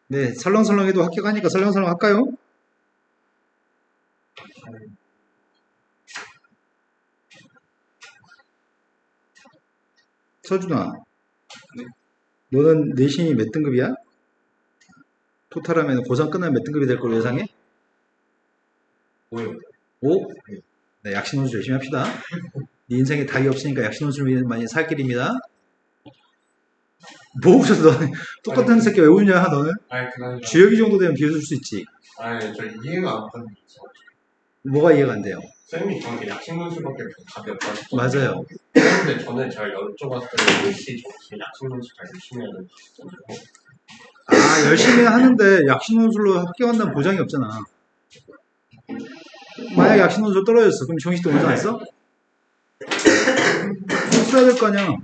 네, 설렁설렁해도 합격하니까 설렁설렁 할까요? 서준아, 너는 내신이 몇 등급이야? 토탈하면 고3 끝나면 몇 등급이 될 걸로 예상해? 뭐요? 5? 네, 약신호수 열심히 합시다. 네 인생에 닭이 없으니까 약신호수를 위해 많이 살 길입니다. 뭐 웃어, 너는 똑같은 새끼 왜 웃냐, 너는? 아니 그나저나 주역이 정도 되면 비웃을 수 있지. 아니 저 이해가 안 가는 게 있어. 뭐가 이해가 안 돼요? 쌤이 저한테 약식논술밖에 답이 없다 하셨거든요. 맞아요. 그런데 저는 제가 여쭤봤을 때 혹시 저렇게 약식논술 잘 열심히 해야 되는 거잖아요. 아, 열심히 하는데 약신호술로 합격한다는 보장이 없잖아. 만약에 약신호술 떨어졌어. 그럼 정시도 먼저 안 써? 써야 될 거 아니야.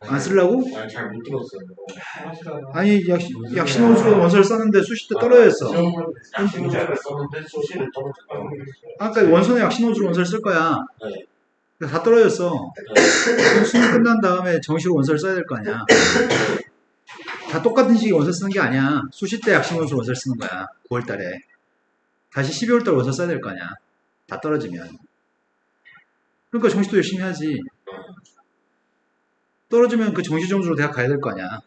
안 쓰려고? 아니 잘 못 들었어요. 하시다가 아니, 약신호술로 원서를 썼는데 수시 때 떨어졌어. 약식논술을 썼는데 소시를 떨어졌다고 아까 원서는 약신호술로 원서를 쓸 거야. 네. 다 떨어졌어. 그럼 수능 끝난 다음에 정시로 원서를 써야 될 거 아니야. 다 똑같은 시기에 원서 쓰는 게 아니야. 수시 때 약신호술 원서를 쓰는 거야. 9월 달에. 다시 12월 달 원서 써야 될 거 아니야. 다 떨어지면. 그러니까 정시도 열심히 하지. 떨어지면 그 정시 점수로 대학 가야 될 거 아니야.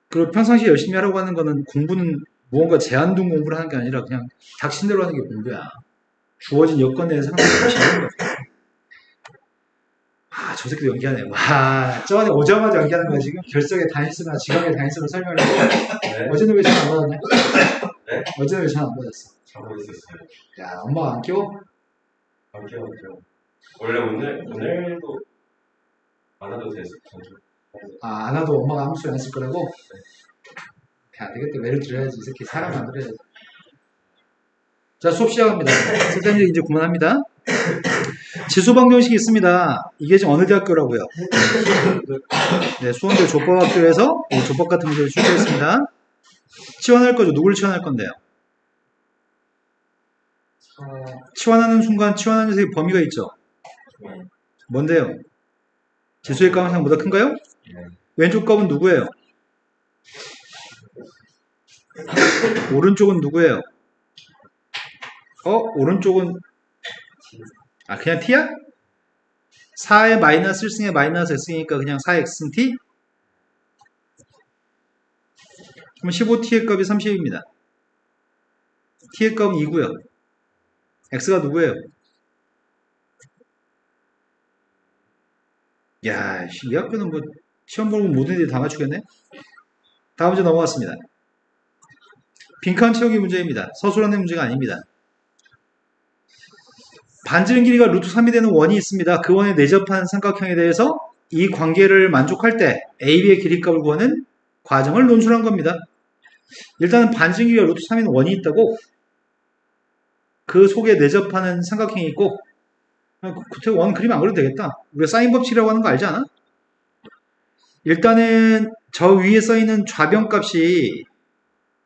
그리고 평상시에 열심히 하라고 하는 거는 공부는 무언가 제한 둔 공부를 하는 게 아니라 그냥 닥친 대로 하는 게 공부야. 주어진 여건 내에서 항상 열심히 하는 거야. 아, 저 새끼도 연기하네. 와, 저번에 오자마자 연기하는 거야, 지금? 결석의 단일수나 지각의 단일수를 설명을 해. 네? 어제는 왜 전화 안 받았냐? 네? 어제는 왜 전화 안 받았어? 자고 있었어요. 야, 엄마가 안 깨워? 안 깨웠죠. 원래 오늘도 안 와도 됐을 텐데. 아, 안 와도 엄마가 아무 소리 안 했을 거라고? 야, 안 되겠다. 매를 들어야지. 이 새끼 사람 만들어야지. 자, 수업 시작합니다. 선생님들 이제 그만합니다. 지수 방정식이 있습니다. 이게 지금 어느 대학교라고요? 네, 수원대 조법학교에서 조법 같은 문제를 출제했습니다. 치환할 거죠? 누굴 치환할 건데요? 치환하는 순간 치환하는 녀석의 범위가 있죠? 뭔데요? 지수의 값은 항보다 큰가요? 왼쪽 값은 누구예요? 오른쪽은 누구예요? 오른쪽은 그냥 t야? 4의 마이너스 1승의 마이너스 x이니까 그냥 4x승 t? 그럼 15t의 값이 30입니다. t의 값은 2고요. x가 누구예요? 야, 이 학교는 뭐 시험 보는 모든 애들이 다 맞추겠네? 다음 문제 넘어갔습니다. 빈칸 채우기 문제입니다. 서술하는 문제가 아닙니다. 반지름 길이가 루트 3이 되는 원이 있습니다. 그 원에 내접한 삼각형에 대해서 이 관계를 만족할 때 AB의 길이값을 구하는 과정을 논술한 겁니다. 일단은 반지름 길이가 루트 3인 원이 있다고 그 속에 내접하는 삼각형이 있고 그때 원 그림 안 그려도 되겠다. 우리가 사인 법칙이라고 하는 거 알지 않아? 일단은 저 위에 써있는 좌변값이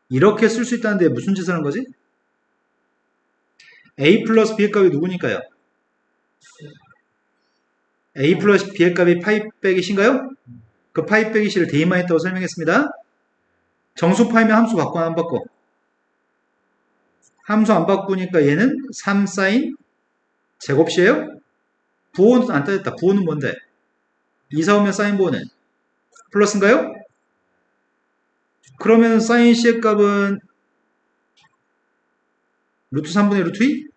이렇게 쓸 수 있다는데 무슨 짓을 하는 거지? A 플러스 B의 값이 누구니까요? A 플러스 B의 값이 파이 빼기 C인가요? 그 파이 빼기 C를 대입만 했다고 설명했습니다. 정수 파이면 함수 바꿔 안 바꿔? 함수 안 바꾸니까 얘는 3 사인 제곱시에요? 부호는 안 따졌다. 부호는 뭔데? 2, 4 오면 사인 부호는 플러스인가요? 그러면 사인 C의 값은 루트 3분의 루트 2?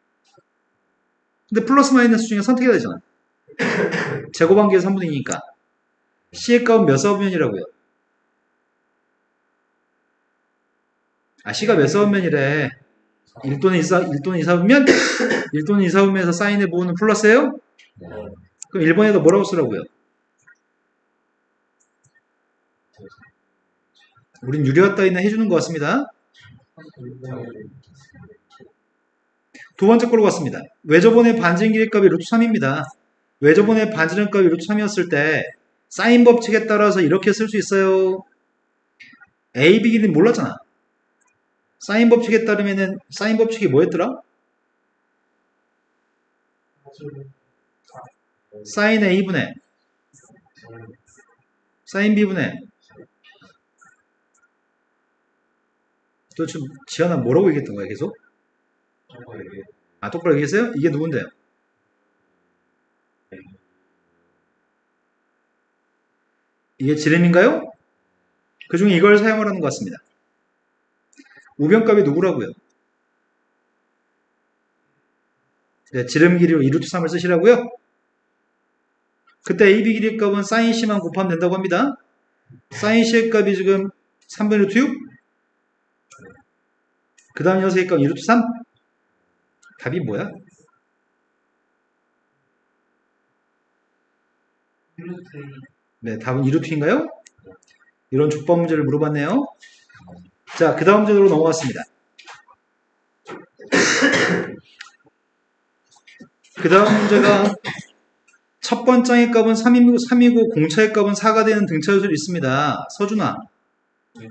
근데 플러스 마이너스 중에 선택해야 되잖아. 제곱한계에 3분의 2니까. C의 값은 몇 사분면이라고요? C가 몇 사분면이래? 1 또는 2, 4분면? 1 또는 2, 4분면에서 사인의 부호는 플러스예요? 그럼 1번에다 뭐라고 쓰라고요? 우린 유리화 따위는 해주는 것 같습니다. 두 번째 걸로 갔습니다. 외접원의 반지름 길이 값이 루트 3입니다. 외접원의 반지름 값이 루트 3이었을 때 사인 법칙에 따라서 이렇게 쓸 수 있어요. A, B 길이는 몰랐잖아. 사인 법칙에 따르면은 사인 법칙이 뭐였더라? 사인 A분의 사인 B분의 또 지금 지현아 뭐라고 얘기했던 거야 계속? 이게 아 똑바로 얘기했어요? 이게 누군데요? 이게 지름인가요? 그 중에 이걸 사용하라는 것 같습니다. 우변값이 누구라고요? 네, 지름 길이로 2루트 3을 쓰시라고요? 그때 AB 길이 값은 사인 C만 곱하면 된다고 합니다. 사인 C의 값이 지금 3분의 루트 6? 그 다음 녀석의 값 2루트 3? 답이 뭐야? 네, 답은 2루트인가요? 이런 족밥 문제를 물어봤네요. 자, 그 다음 문제로 넘어갔습니다. 그 다음 문제가 첫 번째의 값은 3이고 공차의 값은 4가 되는 등차수를 있습니다. 서준아,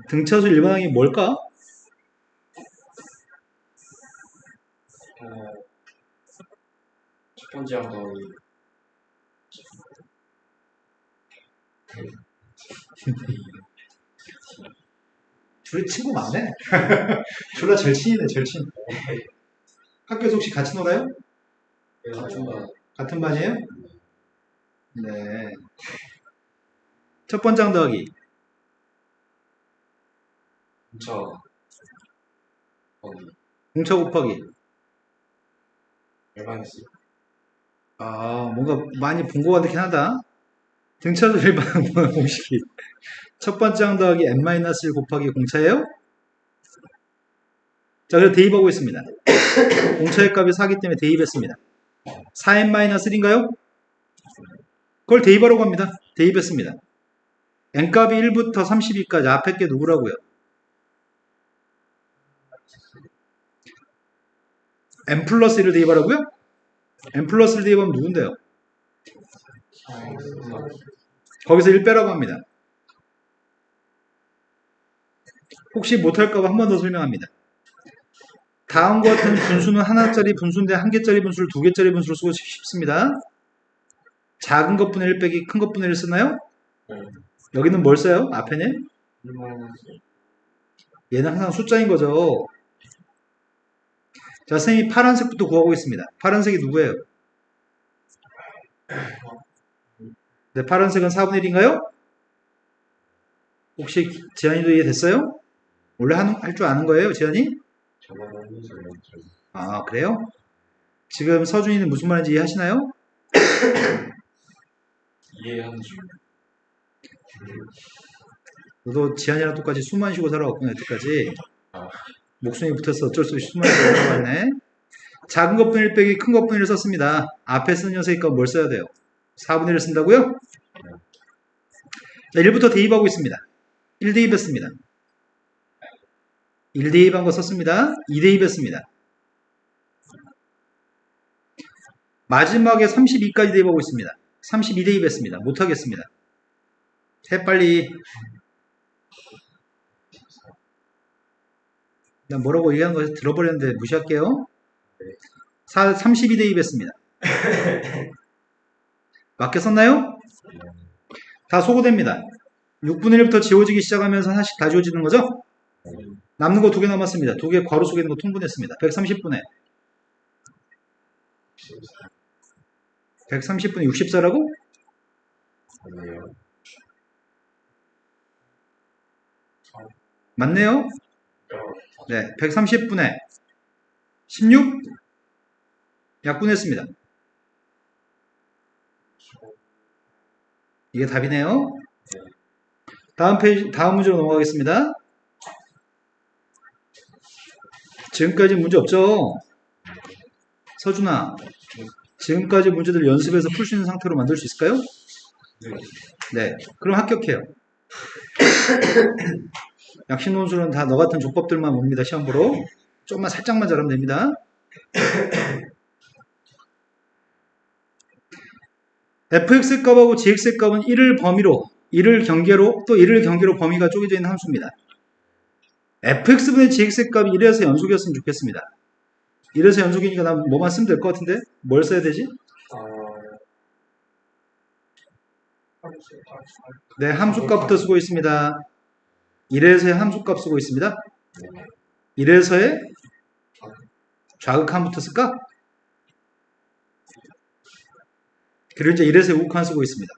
등차수 일반항이 뭘까? 첫 번째 한번 둘이 친구 많네. 둘 다 절친이네, 절친. 학교에서 혹시 같이 놀아요? 같은 반이에요? 네. 첫 번째 더하기. 저 거기 공차 곱하기. 열반했어. 아, 뭔가 많이 본 것 같긴 하다. 등차수 일반 공식이. 첫 번째 더하기 n-1 곱하기 공차예요? 자, 그래서 대입하고 있습니다. 공차의 값이 4기 때문에 대입했습니다. 4n-1인가요? 그걸 대입하라고 합니다. 대입했습니다. n값이 1부터 32까지 앞에 게 누구라고요? n 플러스 1을 대입하라고요? n 플러스 1을 대입하면 누군데요? 거기서 1 빼라고 합니다. 혹시 못할까봐 한 번 더 설명합니다. 다음과 같은 분수는 하나짜리 분수인데 한 개짜리 분수를 두 개짜리 분수로 쓰고 싶습니다. 작은 것분의 1 빼기 큰 것분의 1을 쓰나요? 여기는 뭘 써요? 앞에는? 얘는 항상 숫자인 거죠. 자, 선생님이 파란색부터 구하고 있습니다. 파란색이 누구예요? 네, 파란색은 4분의 1인가요? 혹시 지한이도 이해됐어요? 원래 할 줄 아는 거예요, 지한이? 아, 그래요? 지금 서준이는 무슨 말인지 이해하시나요? 이해하는 중. 너도 지한이랑 똑같이 숨만 쉬고 살아왔구나, 여태까지. 목숨이 붙어서 어쩔 수 없이 숨만 쉬고 살아왔네. 작은 것분의 1 빼기 큰 것분의 1을 썼습니다. 앞에 쓴 녀석이니까 뭘 써야 돼요? 4분의 1을 쓴다고요? 자, 1부터 대입하고 있습니다. 1 대입했습니다. 1 대입한 거 썼습니다. 2 대입했습니다. 마지막에 32까지 대입하고 있습니다. 32 대입했습니다. 못하겠습니다. 해 빨리. 난 뭐라고 얘기하는 거 들어버렸는데 무시할게요. 32 대입했습니다. 맞게 썼나요? 다 소거됩니다. 6분의 1부터 지워지기 시작하면서 하나씩 다 지워지는 거죠? 남는 거 2개 남았습니다. 2개 괄호 속에 있는 거 통분했습니다. 130분의 130분의 64라고? 맞네요. 네, 130분의 16 약분했습니다. 이게 답이네요. 다음 문제로 넘어가겠습니다. 지금까지 문제 없죠? 서준아, 지금까지 문제들 연습해서 풀 수 있는 상태로 만들 수 있을까요? 네, 그럼 합격해요. 약식논술은 다 너 같은 족법들만 옵니다, 시험 보러. 조금만 살짝만 잘하면 됩니다. fx 값하고 gx 값은 1을 범위로, 1을 경계로, 또 1을 경계로 범위가 쪼개져 있는 함수입니다. fx분의 gx 값이 1에서 연속이었으면 좋겠습니다. 1에서 연속이니까 난 뭐만 쓰면 될 것 같은데? 뭘 써야 되지? 네, 함수값부터 쓰고 있습니다. 1에서의 함수값 쓰고 있습니다. 이래서의 좌극한부터 쓸까? 그리고 이제 이래서의 우극한 쓰고 있습니다.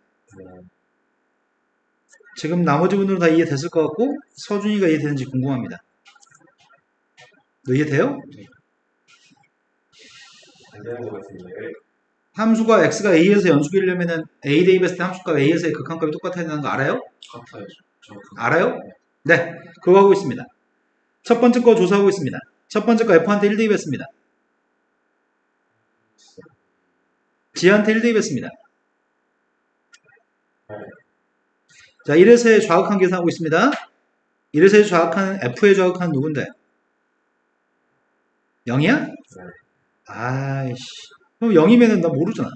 지금 나머지 분들은 다 이해됐을 것 같고 서준이가 이해되는지 궁금합니다. 너 이해돼요? 안 되는 것 같은데. 함수가 x가 a에서 연속이려면은 a 대입했을 때 함수가 a에서의 극한값이 똑같아야 되는 거 알아요? 같아요. 알아요? 네, 그거 하고 있습니다. 첫 번째 거 조사하고 있습니다. 첫 번째 거 f한테 1 대입했습니다. g한테 1 대입했습니다. 자, 1에서의 좌극한 계산하고 있습니다. 1에서의 좌극한 f의 좌극한 누군데? 0이야? 아이씨. 그럼 0이면은 나 모르잖아.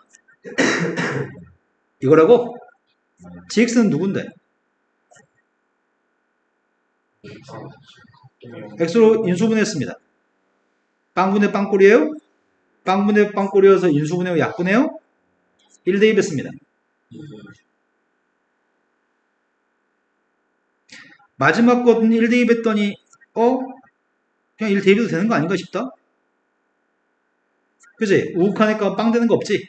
이거라고? gx는 누군데? x로 인수분해했습니다. 빵분의 빵꼴이에요? 빵분의 빵꼴이어서 인수분해하고 약분해요? 1 대입했습니다. 마지막 거는 1 대입했더니 그냥 1 대입해도 되는 거 아닌가 싶다? 그치? 우극하니까 빵 되는 거 없지?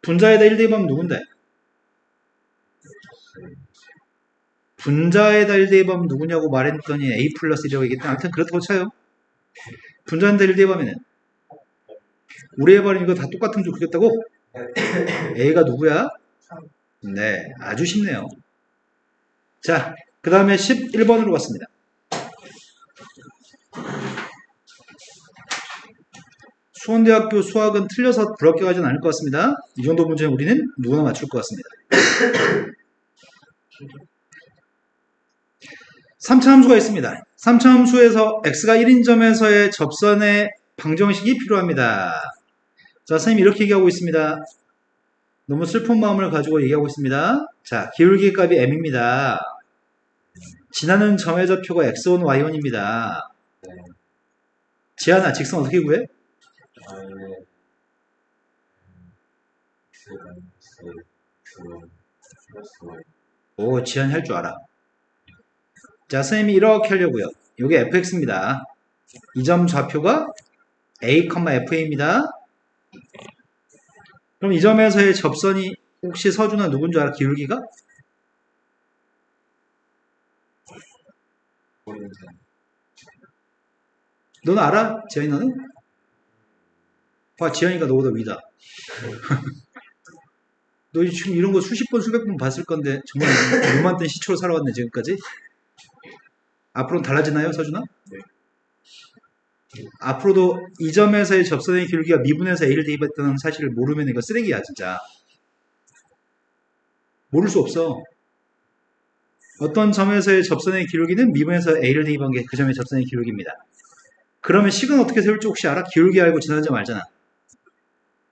분자에다 1 대입하면 누군데? 분자에다 1 대입하면 누구냐고 말했더니 a 플러스 1이라고 얘기했더니 아무튼 그렇다고 쳐요. 분자에다 1 대입하면은 우리 해버린 이거 다 똑같은 줄 그렸다고? a가 누구야? 네, 아주 쉽네요. 자, 그 다음에 11번으로 갔습니다. 수원대학교 수학은 틀려서 부럽게 가진 않을 것 같습니다. 이 정도 문제는 우리는 누구나 맞출 것 같습니다. 3차 함수가 있습니다. 3차 함수에서 x가 1인 점에서의 접선의 방정식이 필요합니다. 자, 선생님이 이렇게 얘기하고 있습니다. 너무 슬픈 마음을 가지고 얘기하고 있습니다. 자, 기울기 값이 m입니다. 지나는 점의 좌표가 x1, y1입니다. 지하나 직선 어떻게 구해? 오, 지한이 할 줄 알아. 자, 선생님이 이렇게 하려고요. 이게 fx입니다. 이 점 좌표가 a, fa입니다. 그럼 이 점에서의 접선이 혹시 서준아 누군 줄 알아? 기울기가? 너는 알아? 지한이 너는? 봐, 지한이가 너보다 위다. 너 지금 이런 거 수십 번, 수백 번 봤을 건데 정말 눈만 뜬 시초로 살아왔네 지금까지. 앞으로는 달라지나요, 서준아? 네. 앞으로도 이 점에서의 접선의 기울기가 미분에서 a를 대입했다는 사실을 모르면 이거 쓰레기야 진짜. 모를 수 없어. 어떤 점에서의 접선의 기울기는 미분에서 a를 대입한 게 그 점의 접선의 기울기입니다. 그러면 식은 어떻게 세울지 혹시 알아? 기울기 알고 지나는 점 알잖아.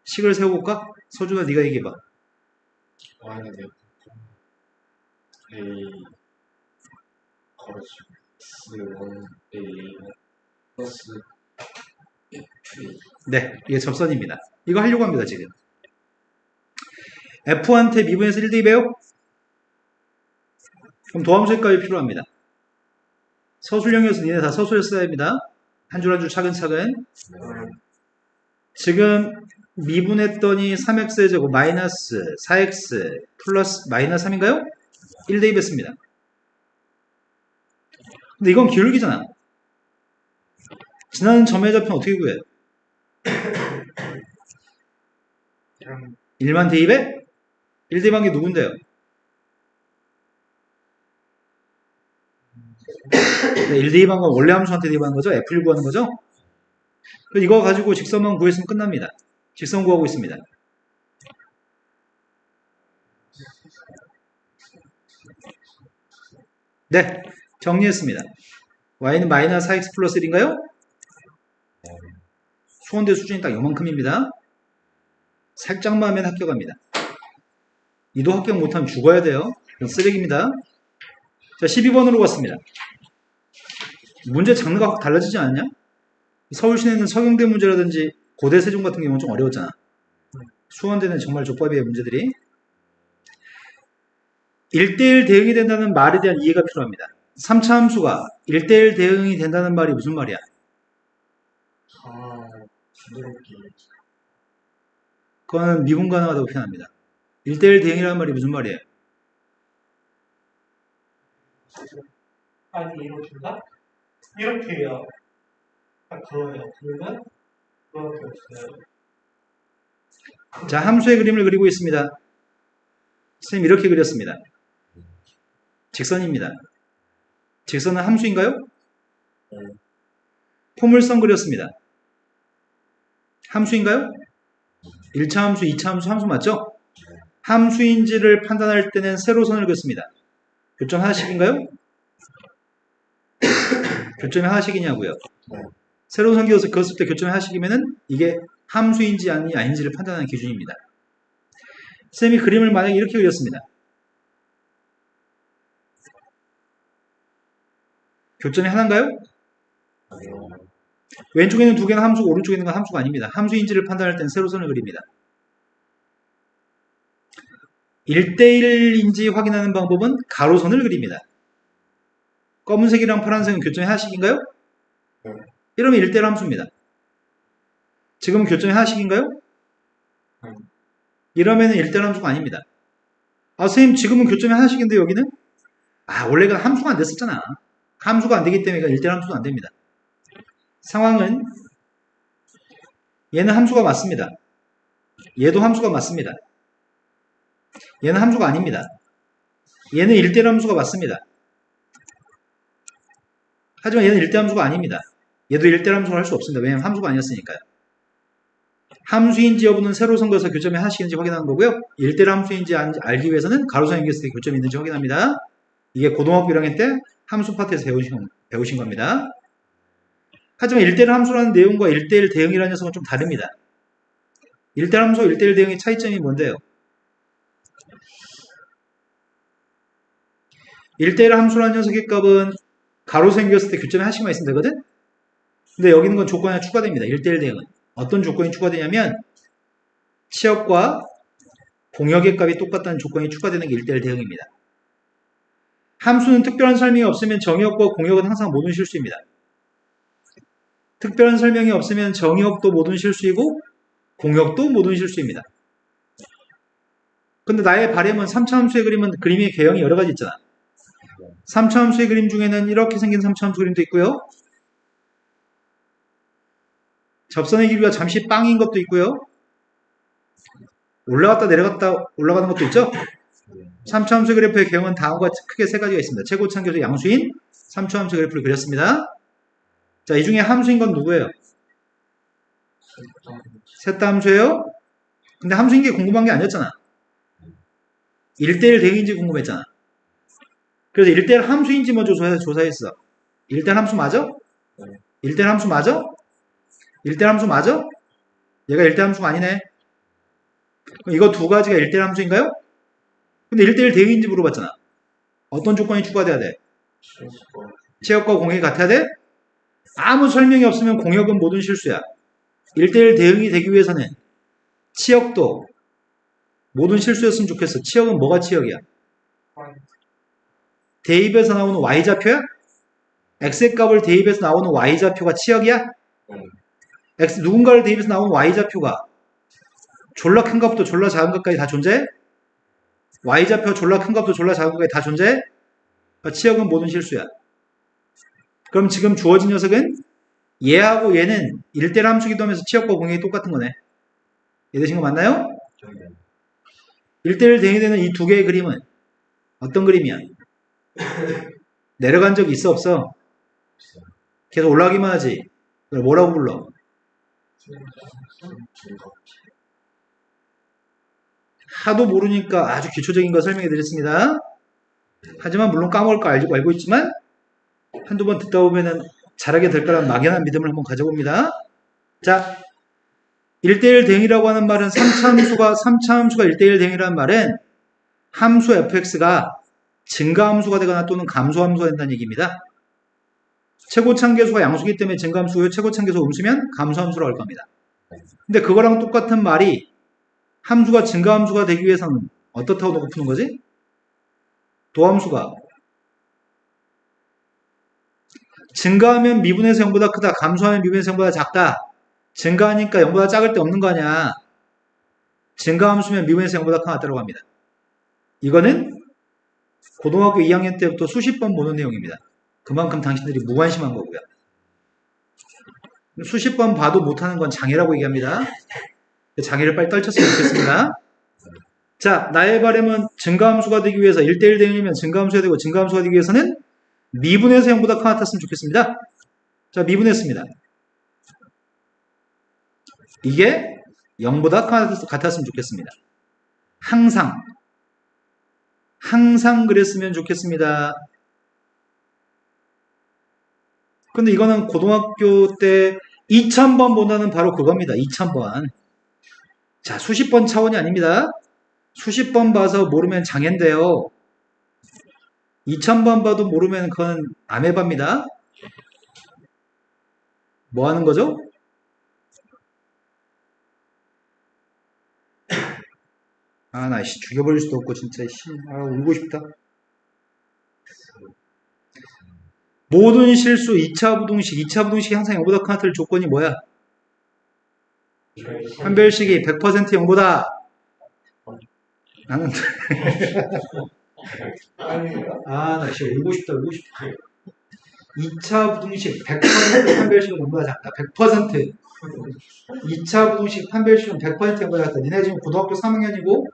식을 세워볼까? 서준아 네가 얘기해봐. y는 a 걸어지 x1 a 플러스 네, 이게 접선입니다. 이거 하려고 합니다 지금. f한테 미분에서 1 대입해요? 그럼 도함수의 값이 필요합니다. 서술형이어서 니네 다 서술했어야 합니다. 한 줄 한 줄 차근차근. 지금 미분했더니 3x의 제곱 마이너스 4x 플러스 마이너스 3인가요? 1 대입했습니다. 근데 이건 기울기잖아. 지나는 점의 좌표는 어떻게 구해? 1만 대입에 1 대입한 게 누군데요? 네, 1 대입한 건 원래 함수한테 대입하는 거죠? F1 구하는 거죠? 이거 가지고 직선만 구했으면 끝납니다. 직선 구하고 있습니다. 네, 정리했습니다. y는 마이너스 4x 플러스 1인가요? 수원대 수준이 딱 요만큼입니다. 살짝만 하면 합격합니다. 이도 합격 못하면 죽어야 돼요. 이건 쓰레기입니다. 자, 12번으로 갔습니다. 문제 장르가 확 달라지지 않냐? 서울 시내는 서경대 문제라든지 고대 세종 같은 경우는 좀 어려웠잖아. 수원대는 정말 족밥이에요, 문제들이. 1대1 대응이 된다는 말에 대한 이해가 필요합니다. 3차 함수가 1대1 대응이 된다는 말이 무슨 말이야? 부드럽게. 그거는 미분 가능하다고 표현합니다. 1대1 대응이라는 말이 무슨 말이에요? 아니 이렇게인가? 이렇게요. 아 그러네요. 그러면 그렇게 없어요. 자, 함수의 그림을 그리고 있습니다. 선생님 이렇게 그렸습니다. 직선입니다. 직선은 함수인가요? 네. 포물선 그렸습니다. 함수인가요? 1차 함수, 2차 함수, 함수 맞죠? 함수인지를 판단할 때는 세로선을 그렸습니다. 교점 하나씩인가요? 교점이 하나씩이냐고요? 네. 세로선 그었을 때 교점이 하나씩이면은 이게 함수인지 아닌지를 판단하는 기준입니다. 쌤이 그림을 만약에 이렇게 그렸습니다. 교점이 하나인가요? 아니요. 왼쪽에 있는 두 개는 함수고 오른쪽에 있는 건 함수가 아닙니다. 함수인지를 판단할 때는 세로선을 그립니다. 1대1인지 확인하는 방법은 가로선을 그립니다. 검은색이랑 파란색은 교점이 하나씩인가요? 네. 이러면 1대1 함수입니다. 지금은 교점이 하나씩인가요? 네. 이러면 1대1 함수가 아닙니다. 아, 선생님 지금은 교점이 하나씩인데 여기는? 아, 원래가 함수가 안 됐었잖아. 함수가 안 되기 때문에 1대1 함수가 안 됩니다. 상황은 얘는 함수가 맞습니다. 얘도 함수가 맞습니다. 얘는 함수가 아닙니다. 얘는 1대1 함수가 맞습니다. 하지만 얘는 1대1 함수가 아닙니다. 얘도 1대1 함수를 할 수 없습니다. 왜냐하면 함수가 아니었으니까요. 함수인지 여부는 세로선 그어서 교점이 하나씩인지 확인하는 거고요. 1대1 함수인지 알기 위해서는 가로선 연결했을 때 교점이 있는지 확인합니다. 이게 고등학교 1학년 때 함수 파트에서 배우신 겁니다. 하지만 1대1 함수라는 내용과 1대1 대응이라는 녀석은 좀 다릅니다. 1대1 함수와 1대1 대응의 차이점이 뭔데요? 1대1 함수라는 녀석의 값은 가로선 연결했을 때 교점이 하나씩만 있으면 되거든? 근데 여기는 건 조건이 하나 추가됩니다. 1대1 대응은. 어떤 조건이 추가되냐면 치역과 공역의 값이 똑같다는 조건이 추가되는 게 1대1 대응입니다. 함수는 특별한 설명이 없으면 정의역과 공역은 항상 모든 실수입니다. 특별한 설명이 없으면 정의역도 모든 실수이고 공역도 모든 실수입니다. 근데 나의 바램은 3차 함수의 그림의 개형이 여러 가지 있잖아. 3차 함수의 그림 중에는 이렇게 생긴 3차 함수 그림도 있고요. 접선의 길이가 잠시 빵인 것도 있고요. 올라갔다 내려갔다 올라가는 것도 있죠. 3차 함수 그래프의 개형은 다음과 크게 세 가지가 있습니다. 최고창 교수 양수인 3차 함수 그래프를 그렸습니다. 자, 이 중에 함수인 건 누구예요? 셋다 함수예요? 근데 함수인 게 궁금한 게 아니었잖아. 1대1 대응인지 궁금했잖아. 그래서 1대1 함수인지 먼저 조사했어. 1대1 함수 맞아? 1대1 함수 맞아? 1대1 함수 맞아? 얘가 1대1 함수가 아니네. 그럼 이거 두 가지가 1대1 함수인가요? 근데 1대1 대응인지 물어봤잖아. 어떤 조건이 추가돼야 돼? 치역과 공역이 같아야 돼? 아무 설명이 없으면 공역은 모든 실수야. 1대1 대응이 되기 위해서는 치역도 모든 실수였으면 좋겠어. 치역은 뭐가 치역이야? 대입에서 나오는 y좌표야? x의 값을 대입해서 나오는 y좌표가 치역이야? 누군가를 대입해서 나오는 y좌표가 졸라 큰 값부터 졸라 작은 값까지 다 존재해? y좌표 졸라 큰 값부터 졸라 작은 값까지 다 존재해? 그러니까 치역은 모든 실수야. 그럼 지금 주어진 녀석은 얘하고 얘는 1대1 함수기도 하면서 치역과 공역이 똑같은 거네. 이해되신 거 맞나요? 1대1 대응이 되는 이 두 개의 그림은 어떤 그림이야? 내려간 적 있어 없어? 계속 올라가기만 하지. 그걸 뭐라고 불러? 하도 모르니까 아주 기초적인 거 설명해 드렸습니다. 하지만 물론 까먹을 거 알고 있지만 한두 번 듣다 보면은 잘하게 될 거라는 막연한 믿음을 한번 가져봅니다. 자, 1대1 대응이라고 하는 말은 3차 함수가 1대1 대응이라는 말은 함수 fx가 증가함수가 되거나 또는 감소함수가 된다는 얘기입니다. 최고창계수가 양수기 때문에 증가함수고요. 최고창계수가 음수면 감소함수라고 할 겁니다. 근데 그거랑 똑같은 말이 함수가 증가함수가 되기 위해서는 어떻다고 놓고 푸는 거지? 도함수가 증가하면 미분에서 0보다 크다. 감소하면 미분에서 0보다 작다. 증가하니까 0보다 작을 때 없는 거 아니야. 증가함수면 미분에서 0보다 큰 같다고 합니다. 이거는 고등학교 2학년 때부터 수십 번 보는 내용입니다. 그만큼 당신들이 무관심한 거고요. 수십 번 봐도 못하는 건 장애라고 얘기합니다. 장애를 빨리 떨쳤으면 좋겠습니다. 자, 나의 바람은 증가함수가 되기 위해서 1대1 대응이면 증가함수가 되고 증가함수가 되기 위해서는 미분에서 0보다 큰 같았으면 좋겠습니다. 자, 미분했습니다. 이게 0보다 같았으면 좋겠습니다. 항상 그랬으면 좋겠습니다. 근데 이거는 고등학교 때 2000번 본다는 바로 그겁니다. 2000번. 자, 수십 번 차원이 아닙니다. 수십 번 봐서 모르면 장애인데요. 2000번 봐도 모르면 그건 아메바입니다. 뭐 하는 거죠? 아, 나 죽여버릴 수도 없고 진짜 울고 싶다. 모든 실수 2차 부등식이 항상 0보다 큰 같을 조건이 뭐야? 판별식이 100% 0보다 나는 나 진짜 울고 싶다. 2차 부등식 100% 판별식은 0보다 작다. 100% 2차 부등식 판별식은 100% 0보다 작다. 니네 지금 고등학교 3학년이고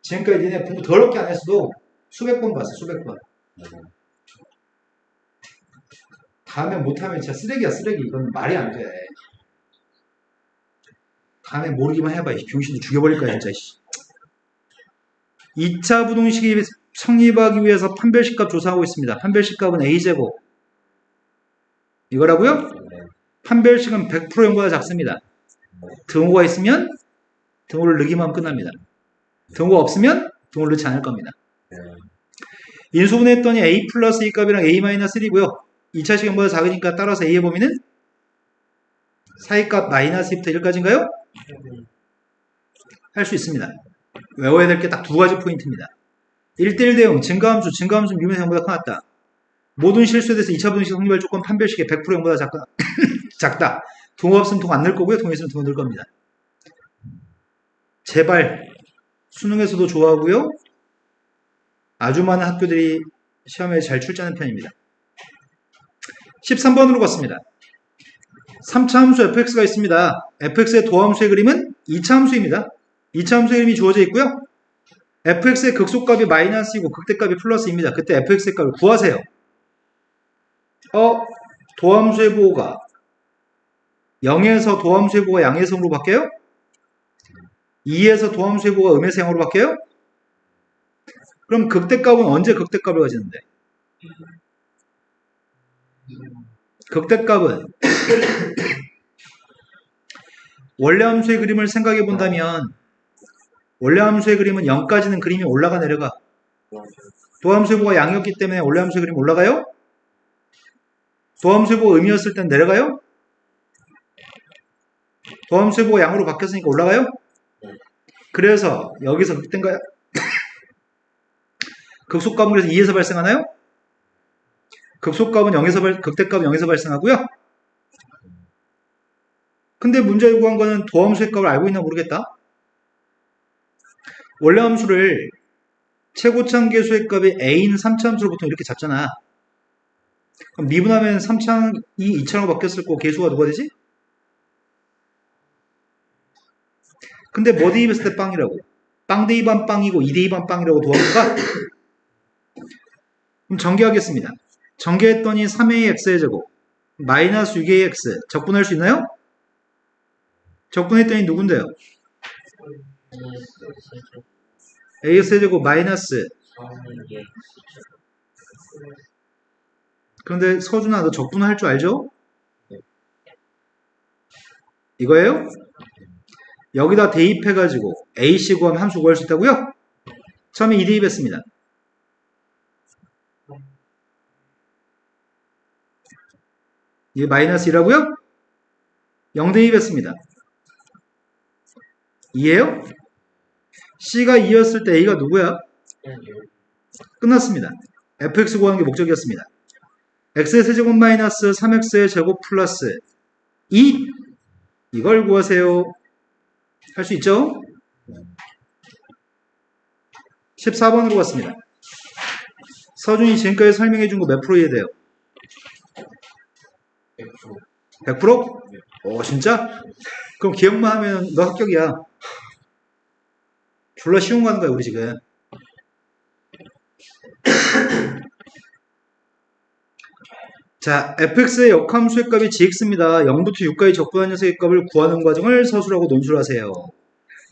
지금까지 니네 공부 더럽게 안 했어도 수백 번 봤어. 수백 번. 다음에 못하면 진짜 쓰레기야. 쓰레기. 이건 말이 안 돼. 다음에 모르기만 해봐. 병신도 죽여버릴 거야 진짜. 2차 부등식이 성립하기 위해서 판별식값 조사하고 있습니다. 판별식값은 A제곱. 이거라고요? 판별식은 100% 0보다 작습니다. 등호가 있으면 등호를 넣기만 하면 끝납니다. 등호가 없으면 등호를 넣지 않을 겁니다. 인수분해했더니 A 플러스 2 값이랑 A 마이너스 1이고요. 2차 시간보다 작으니까 따라서 A의 범위는 사이값 마이너스 2부터 1까지인가요? 할 수 있습니다. 외워야 될 게 딱 두 가지 포인트입니다. 1대1 대응, 증가함수 미분에서 0보다 크다. 모든 실수에 대해서 2차 분식 성립할 조건 판별식에 100% 0보다 작다. 동호 없으면 동호 안 넣을 거고요. 동호 있으면 동호 넣을 겁니다. 제발 수능에서도 좋아하고요. 아주 많은 학교들이 시험에 잘 출제하는 편입니다. 13번으로 갔습니다. 3차 함수 fx가 있습니다. fx의 도함수의 그림은 2차 함수입니다. 2차 함수의 그림이 주어져 있고요. fx의 극소값이 마이너스이고 극대값이 플러스입니다. 그때 fx의 값을 구하세요. 도함수의 보호가 0에서 도함수의 보호가 양에서 0으로 바뀌어요? 2에서 도함수의 보호가 음에서 0으로 바뀌어요? 그럼 극대값은 언제 극대값을 가지는데? 극대값은 원래 함수의 그림을 생각해 본다면 원래 함수의 그림은 0까지는 그림이 올라가 내려가. 도함수의 보호가 양이었기 때문에 원래 함수의 그림 올라가요? 도함수의 보호가 음이었을 땐 내려가요? 도함수의 보호가 양으로 바뀌었으니까 올라가요? 그래서 여기서 극대인가요? 극소값은 그래서 2에서 발생하나요? 극소값은 0에서 극대값은 0에서 발생하고요. 근데 문제에 구한 거는 도함수의 값을 알고 있나 모르겠다. 원래 함수를 최고차항 계수의 값이 a인 3차 함수를 보통 이렇게 잡잖아. 그럼 미분하면 3차항이 2차항으로 바뀌었을 거고 계수가 누가 되지? 근데 뭐 대입했을 때 빵이라고? 빵 대입한 빵이고 2 대입한 빵이라고 도함수가? 그럼 전개하겠습니다. 전개했더니 3a x의 제곱 마이너스 6a x 적분할 수 있나요? 적분했더니 누군데요? ax 제곱 마이너스. 그런데 서준아 너 적분할 줄 알죠? 이거예요? 여기다 대입해가지고 ac 구하면 함수 구할 수 있다고요? 처음에 2 대입했습니다. 이게 마이너스 2라고요? 0 대입했습니다. 2예요? C가 2였을 때 A가 누구야? 끝났습니다. fx 구하는 게 목적이었습니다. x의 세제곱 마이너스 3x의 제곱 플러스 2 이걸 구하세요. 할 수 있죠? 14번으로 갔습니다. 서준이 지금까지 설명해 준 거 몇 프로 이해돼요? 100%. 100%? 오 진짜? 그럼 기억만 하면 너 합격이야. 졸라 쉬운 거 하는 거야 우리 지금. 자, fx의 역함수의 값이 gx입니다. 0부터 6까지 적분한 녀석의 값을 구하는 과정을 서술하고 논술을 하세요.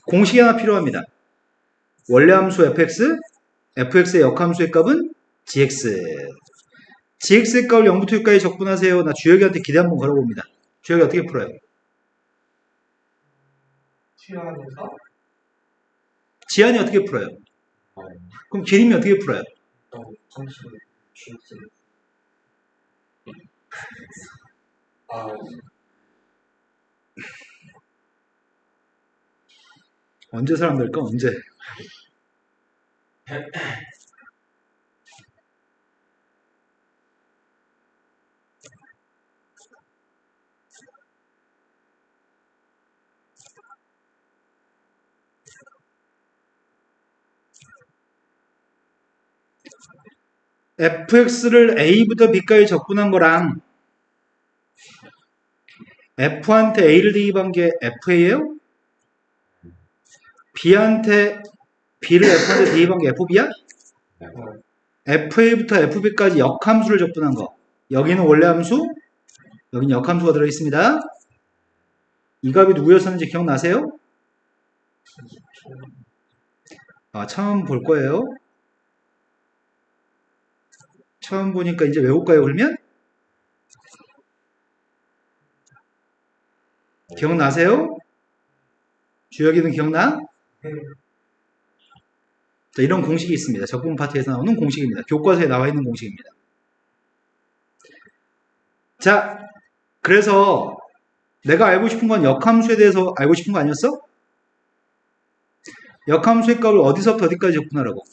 공식이 하나 필요합니다. 원래 함수 fx, fx의 역함수의 값은 gx. gx의 값을 0부터 6까지 적분하세요. 나 주혁이한테 기대 한번 걸어봅니다. 주혁이 어떻게 풀어요? 시간에서 지한이 어떻게 풀어요? 그럼 기림이 어떻게 풀어요? 점수 줄수. 아, 언제 사람 될까? 언제? fx를 a부터 b까지 적분한 거랑 f한테 a를 대입한 게 fa예요? b한테 b를 f한테 대입한 게 fb야? fa부터 fb까지 역함수를 적분한 거. 여기는 원래 함수, 여기는 역함수가 들어있습니다. 이 값이 누구였었는지 기억나세요? 처음 볼 거예요. 처음 보니까 이제 외울까요, 그러면? 기억나세요? 주혁이는 기억나? 자, 이런 공식이 있습니다. 적분 파트에서 나오는 공식입니다. 교과서에 나와 있는 공식입니다. 자, 그래서 내가 알고 싶은 건 역함수에 대해서 알고 싶은 거 아니었어? 역함수의 값을 어디서부터 어디까지 적분하라고?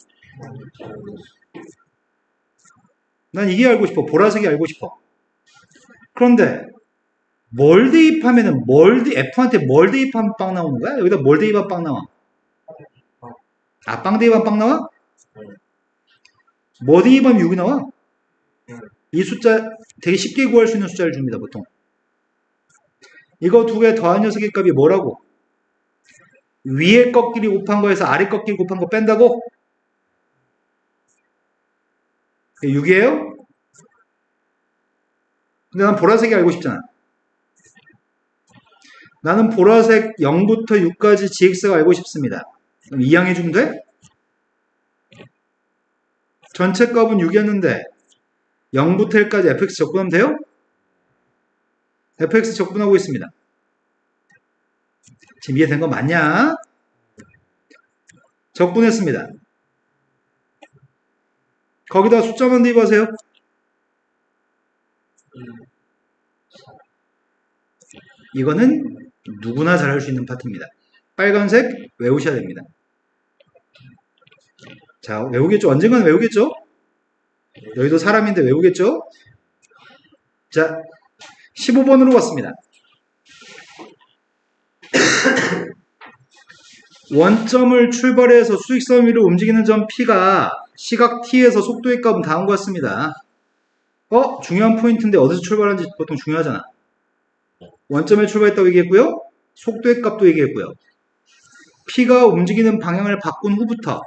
난 이게 알고 싶어. 보라색이 알고 싶어. 그런데 뭘 대입하면은 F한테 뭘 대입하면 빵 나오는 거야? 여기다 뭘 대입하면 빵 나와? 빵 대입하면 빵 나와? 뭐 대입하면 6이 나와? 이 숫자 되게 쉽게 구할 수 있는 숫자를 줍니다, 보통. 이거 두 개 더한 녀석의 값이 뭐라고? 위에 꺾기리 곱한 거에서 아래 꺾기리 곱한 거 뺀다고? 6이에요? 근데 난 보라색이 알고 싶잖아. 나는 보라색 0부터 6까지 gx가 알고 싶습니다. 그럼 이항해주면 돼? 전체 값은 6이었는데 0부터 1까지 fx 적분하면 돼요? fx 적분하고 있습니다. 지금 이해된 거 맞냐? 적분했습니다. 거기다 숫자만 대입하세요. 이거는 누구나 잘 할 수 있는 파트입니다. 빨간색 외우셔야 됩니다. 자, 외우겠죠? 언젠가는 외우겠죠? 여기도 사람인데 외우겠죠? 자, 15번으로 갔습니다. 원점을 출발해서 수직선 위로 움직이는 점 P가 시각 T에서 속도의 값은 다음과 같습니다. 중요한 포인트인데 어디서 출발하는지 보통 중요하잖아. 원점에 출발했다고 얘기했고요. 속도의 값도 얘기했고요. P가 움직이는 방향을 바꾼 후부터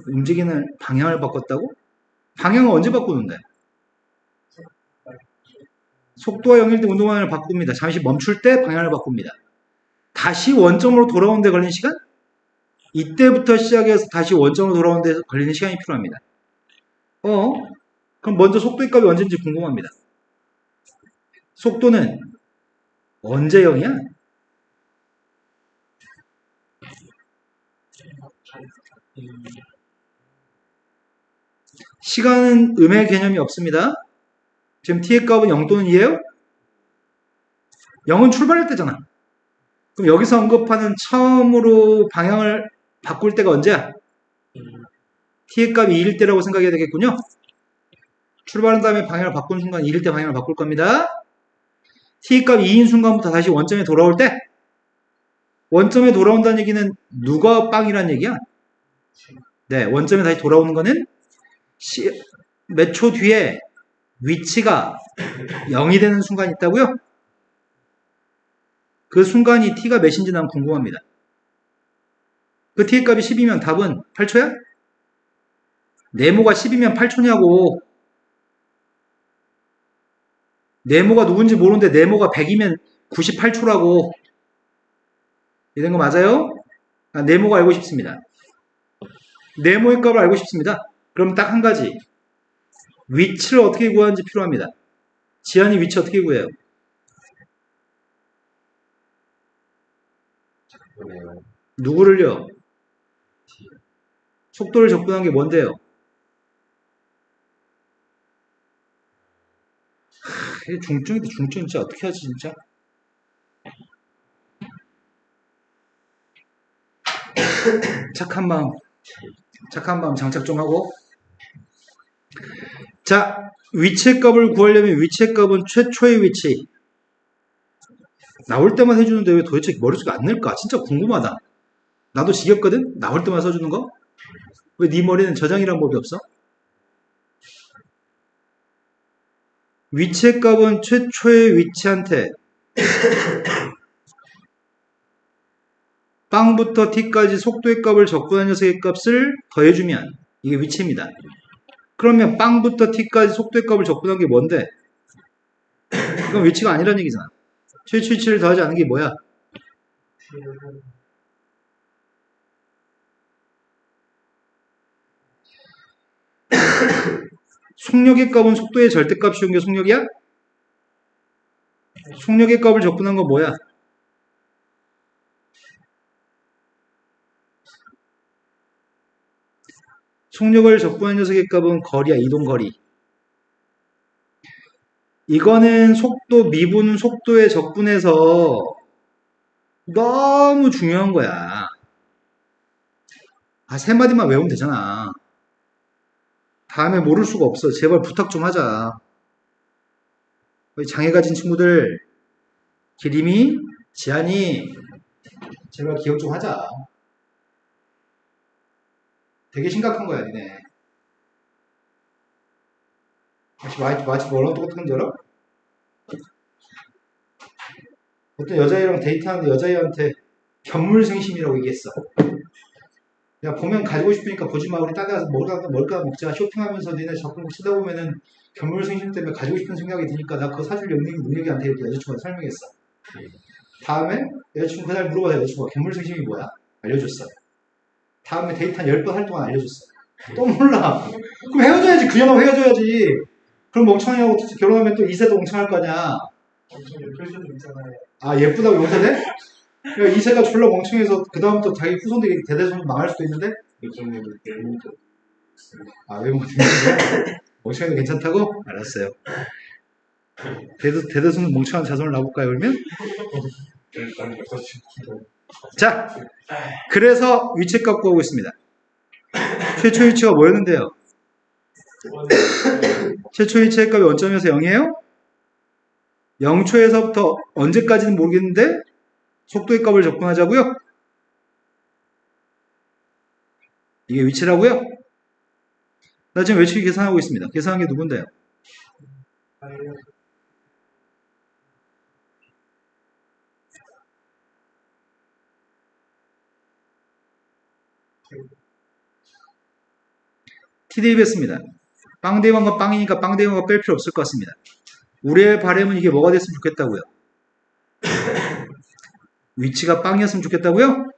움직이는 방향을 바꿨다고? 방향은 언제 바꾸는데? 속도가 0일 때 운동방향을 바꿉니다. 잠시 멈출 때 방향을 바꿉니다. 다시 원점으로 돌아오는 데 걸리는 시간? 이때부터 시작해서 다시 원점으로 돌아오는 데 걸리는 시간이 필요합니다. 그럼 먼저 속도의 값이 언제인지 궁금합니다. 속도는 언제 0이야? 시간은 음의 개념이 없습니다. 지금 t의 값은 0 또는 2예요? 0은 출발할 때잖아. 그럼 여기서 언급하는 처음으로 방향을 바꿀 때가 언제야? t의 값이 2일 때라고 생각해야 되겠군요. 출발한 다음에 방향을 바꾼 순간 1일 때 방향을 바꿀 겁니다. t값 2인 순간부터 다시 원점에 돌아올 때 원점에 돌아온다는 얘기는 누가 빵이란 얘기야? 네, 원점에 다시 돌아오는 거는 몇 초 뒤에 위치가 0이 되는 순간이 있다고요? 그 순간이 t가 몇인지 난 궁금합니다. 그 t의 값이 10이면 답은 8초야? 네모가 10이면 8초냐고. 네모가 누군지 모르는데 네모가 100이면 98초라고. 이런 거 맞아요? 네모가 알고 싶습니다. 네모의 값을 알고 싶습니다. 그럼 딱 한 가지. 위치를 어떻게 구하는지 필요합니다. 지한이 위치 어떻게 구해요? 그러네요. 누구를요? 속도를 접근한 게 뭔데요? 중증인데 중증 진짜 어떻게 하지 진짜? 착한 마음 장착 좀 하고. 자, 위치의 값을 구하려면 위치의 값은 최초의 위치. 나올 때만 해주는데 왜 도대체 머릿속에 안 넣을까? 진짜 궁금하다. 나도 지겹거든? 나올 때만 써주는 거? 왜 네 머리는 저장이란 법이 없어? 위치의 값은 최초의 위치한테 빵부터 t까지 속도의 값을 적분한 녀석의 값을 더해주면 이게 위치입니다. 그러면 빵부터 t까지 속도의 값을 적분한 게 뭔데? 이건 위치가 아니란 얘기잖아. 최초 위치를 더하지 않은 게 뭐야? 속력의 값은 속도의 절대값이온 게 속력이야? 속력의 값을 적분한 건 뭐야? 속력을 적분한 녀석의 값은 거리야, 이동거리. 이거는 속도, 미분 속도에 적분해서 너무 중요한 거야. 세 마디만 외우면 되잖아. 다음에 모를 수가 없어. 제발 부탁 좀 하자. 장애 가진 친구들, 기림이, 지한이, 제발 기억 좀 하자. 되게 심각한 거야, 니네. 마치 뭐랑 똑같은 건지 알아? 어떤 여자애랑 데이트하는데 여자애한테 견물생심이라고 얘기했어. 야, 보면 가지고 싶으니까 보지 마. 우리 딴 데 가서 뭘까 먹자. 쇼핑하면서 니네 자꾸 쓰다 보면은 견물생심 때문에 가지고 싶은 생각이 드니까 나 그거 사줄 능력이 안 돼. 이렇게 여자친구한테 설명했어. 다음에 여자친구 그날 물어봐서 여자친구가 견물생심이 뭐야? 알려줬어. 다음에 데이트 한 10번 할 동안 알려줬어. 또 몰라. 그럼 헤어져야지. 그녀하고 헤어져야지. 그럼 멍청이하고 결혼하면 또 이세도 멍청할 거 아니야. 엄청 예쁠 수도 있잖아요. 아, 예쁘다고 용서돼? 야, 이세가 졸라 멍청해서 그 다음부터 자기 후손들이 대대손 망할 수도 있는데? 요즘은 외모도 외모 등등이야? 멍청해도 괜찮다고? 알았어요. 대대손 멍청한 자손을 놔볼까요, 그러면? 일단 여자친구도 자, 그래서 위치값 구하고 있습니다. 최초 위치가 뭐였는데요? 최초 위치의 값이 원점에서 0이에요? 0초에서부터 언제까지는 모르겠는데 속도의 값을 접근하자고요? 이게 위치라고요? 나 지금 외치기 계산하고 있습니다. 계산한 게 누군데요? TDBS입니다. 빵대왕과 빵이니까 빵대왕과 뺄 필요 없을 것 같습니다. 우리의 바람은 이게 뭐가 됐으면 좋겠다고요? 위치가 빵이었으면 좋겠다고요?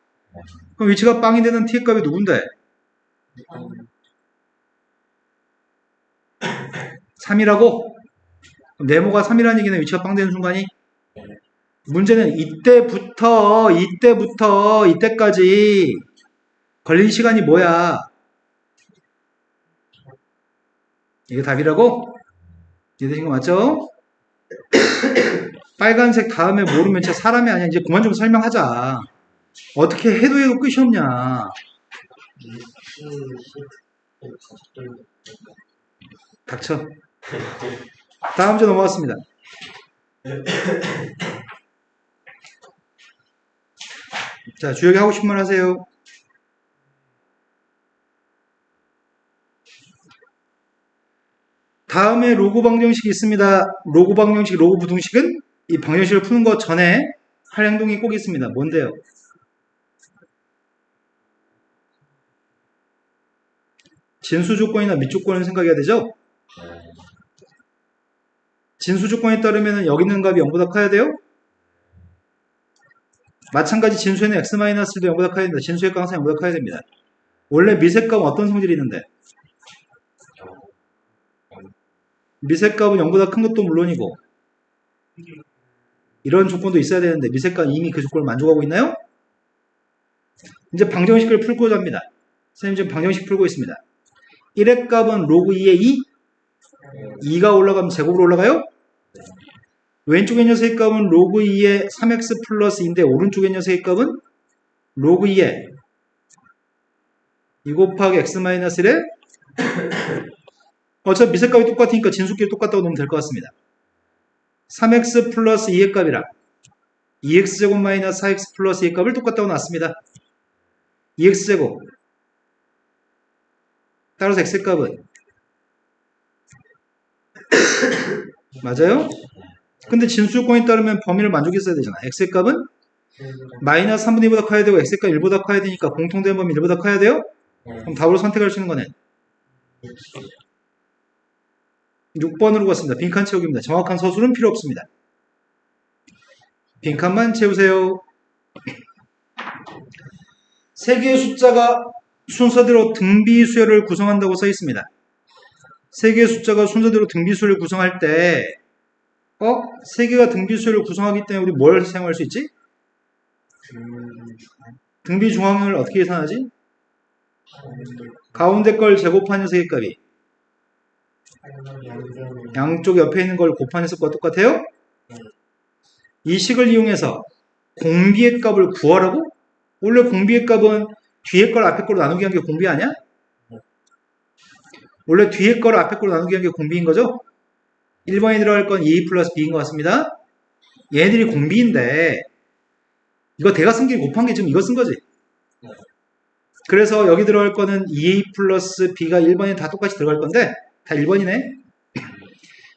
그럼 위치가 빵이 되는 t의 값이 누군데? 3이라고? 그럼 네모가 3이라는 얘기는 위치가 빵 되는 순간이? 문제는 이때까지 걸린 시간이 뭐야? 이게 답이라고? 이해되신 거 맞죠? 빨간색 다음에 모르면 진짜 사람이 아니야. 이제 그만 좀 설명하자. 어떻게 해도 끝이 없냐. 닥쳐. 다음 문제 넘어갔습니다. 자, 주혁이 하고 싶은 말 하세요. 다음에 로그 방정식이 있습니다. 로그 방정식, 로그 부등식은 이 방정식을 푸는 것 전에 할 행동이 꼭 있습니다. 뭔데요? 진수 조건이나 밑 조건을 생각해야 되죠? 진수 조건에 따르면 여기 있는 값이 0보다 커야 돼요? 마찬가지 진수에는 x-1도 0보다 커야 됩니다. 진수의 값은 항상 0보다 커야 됩니다. 원래 미세 값은 어떤 성질이 있는데? 미세 값은 0보다 큰 것도 물론이고 이런 조건도 있어야 되는데 미세 값은 이미 그 조건을 만족하고 있나요? 이제 방정식을 풀고자 합니다. 선생님 지금 방정식 풀고 있습니다. 1의 값은 로그 2의 2? 2가 올라가면 제곱으로 올라가요? 왼쪽의 녀석의 값은 로그 2의 3x 플러스 2인데 오른쪽의 녀석의 값은 로그 2의 2 곱하기 x 마이너스 1에 어차피 미세값이 똑같으니까 진수끼리 똑같다고 놓으면 될 것 같습니다. 3x 플러스 2의 값이랑 2x제곱 마이너스 4x 플러스 2의 값을 똑같다고 놨습니다. 2x제곱 따라서 x의 값은 맞아요? 근데 진수요건에 따르면 범위를 만족했어야 되잖아. x의 값은 마이너스 3분의 2보다 커야 되고 x의 값 1보다 커야 되니까 공통된 범위 1보다 커야 돼요? 그럼 답으로 선택할 수 있는 거는 6번으로 갔습니다. 빈칸 채우기입니다. 정확한 서술은 필요 없습니다. 빈칸만 채우세요. 세 개의 숫자가 순서대로 등비수열을 구성한다고 써 있습니다. 세 개의 숫자가 순서대로 등비수열을 구성할 때 세 개가 등비수열을 구성하기 때문에 우리 뭘 사용할 수 있지? 등비 중앙을 어떻게 계산하지? 가운데 걸 제곱한 녀석의 값이 양쪽 옆에 있는 걸 곱한 녀석과 똑같아요? 이 식을 이용해서 공비의 값을 구하라고? 원래 공비의 값은 뒤에 걸 앞에 걸로 나누기 한 게 공비 아니야? 원래 뒤에 걸 앞에 걸로 나누기 한 게 공비인 거죠? 1번에 들어갈 건 2a 플러스 b인 것 같습니다. 얘네들이 공비인데 이거 대각선끼리 곱한 게 지금 이거 쓴 거지. 그래서 여기 들어갈 거는 2a 플러스 b가 1번에 다 똑같이 들어갈 건데 다 1번이네.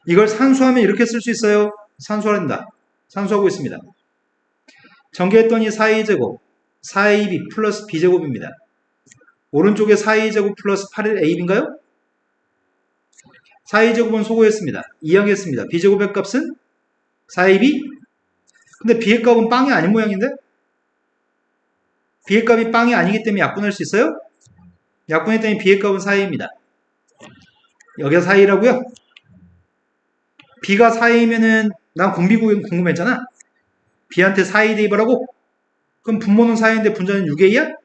이걸 산수하면 이렇게 쓸 수 있어요. 산수한다. 산수하고 있습니다. 전개했더니 4a제곱 4ab 플러스 b제곱입니다. 오른쪽에 4a제곱 플러스 8ab인가요? 4a제곱은 소거했습니다. 이항했습니다. b제곱의 값은 4ab? 근데 b의 값은 빵이 아닌 모양인데? b의 값이 빵이 아니기 때문에 약분할 수 있어요? 약분했더니 b의 값은 4a입니다. 여기가 4a라고요? b가 4a면은 난 공비 궁금했잖아. b한테 4a 대입하라고? 그럼 분모는 4a인데 분자는 6a야?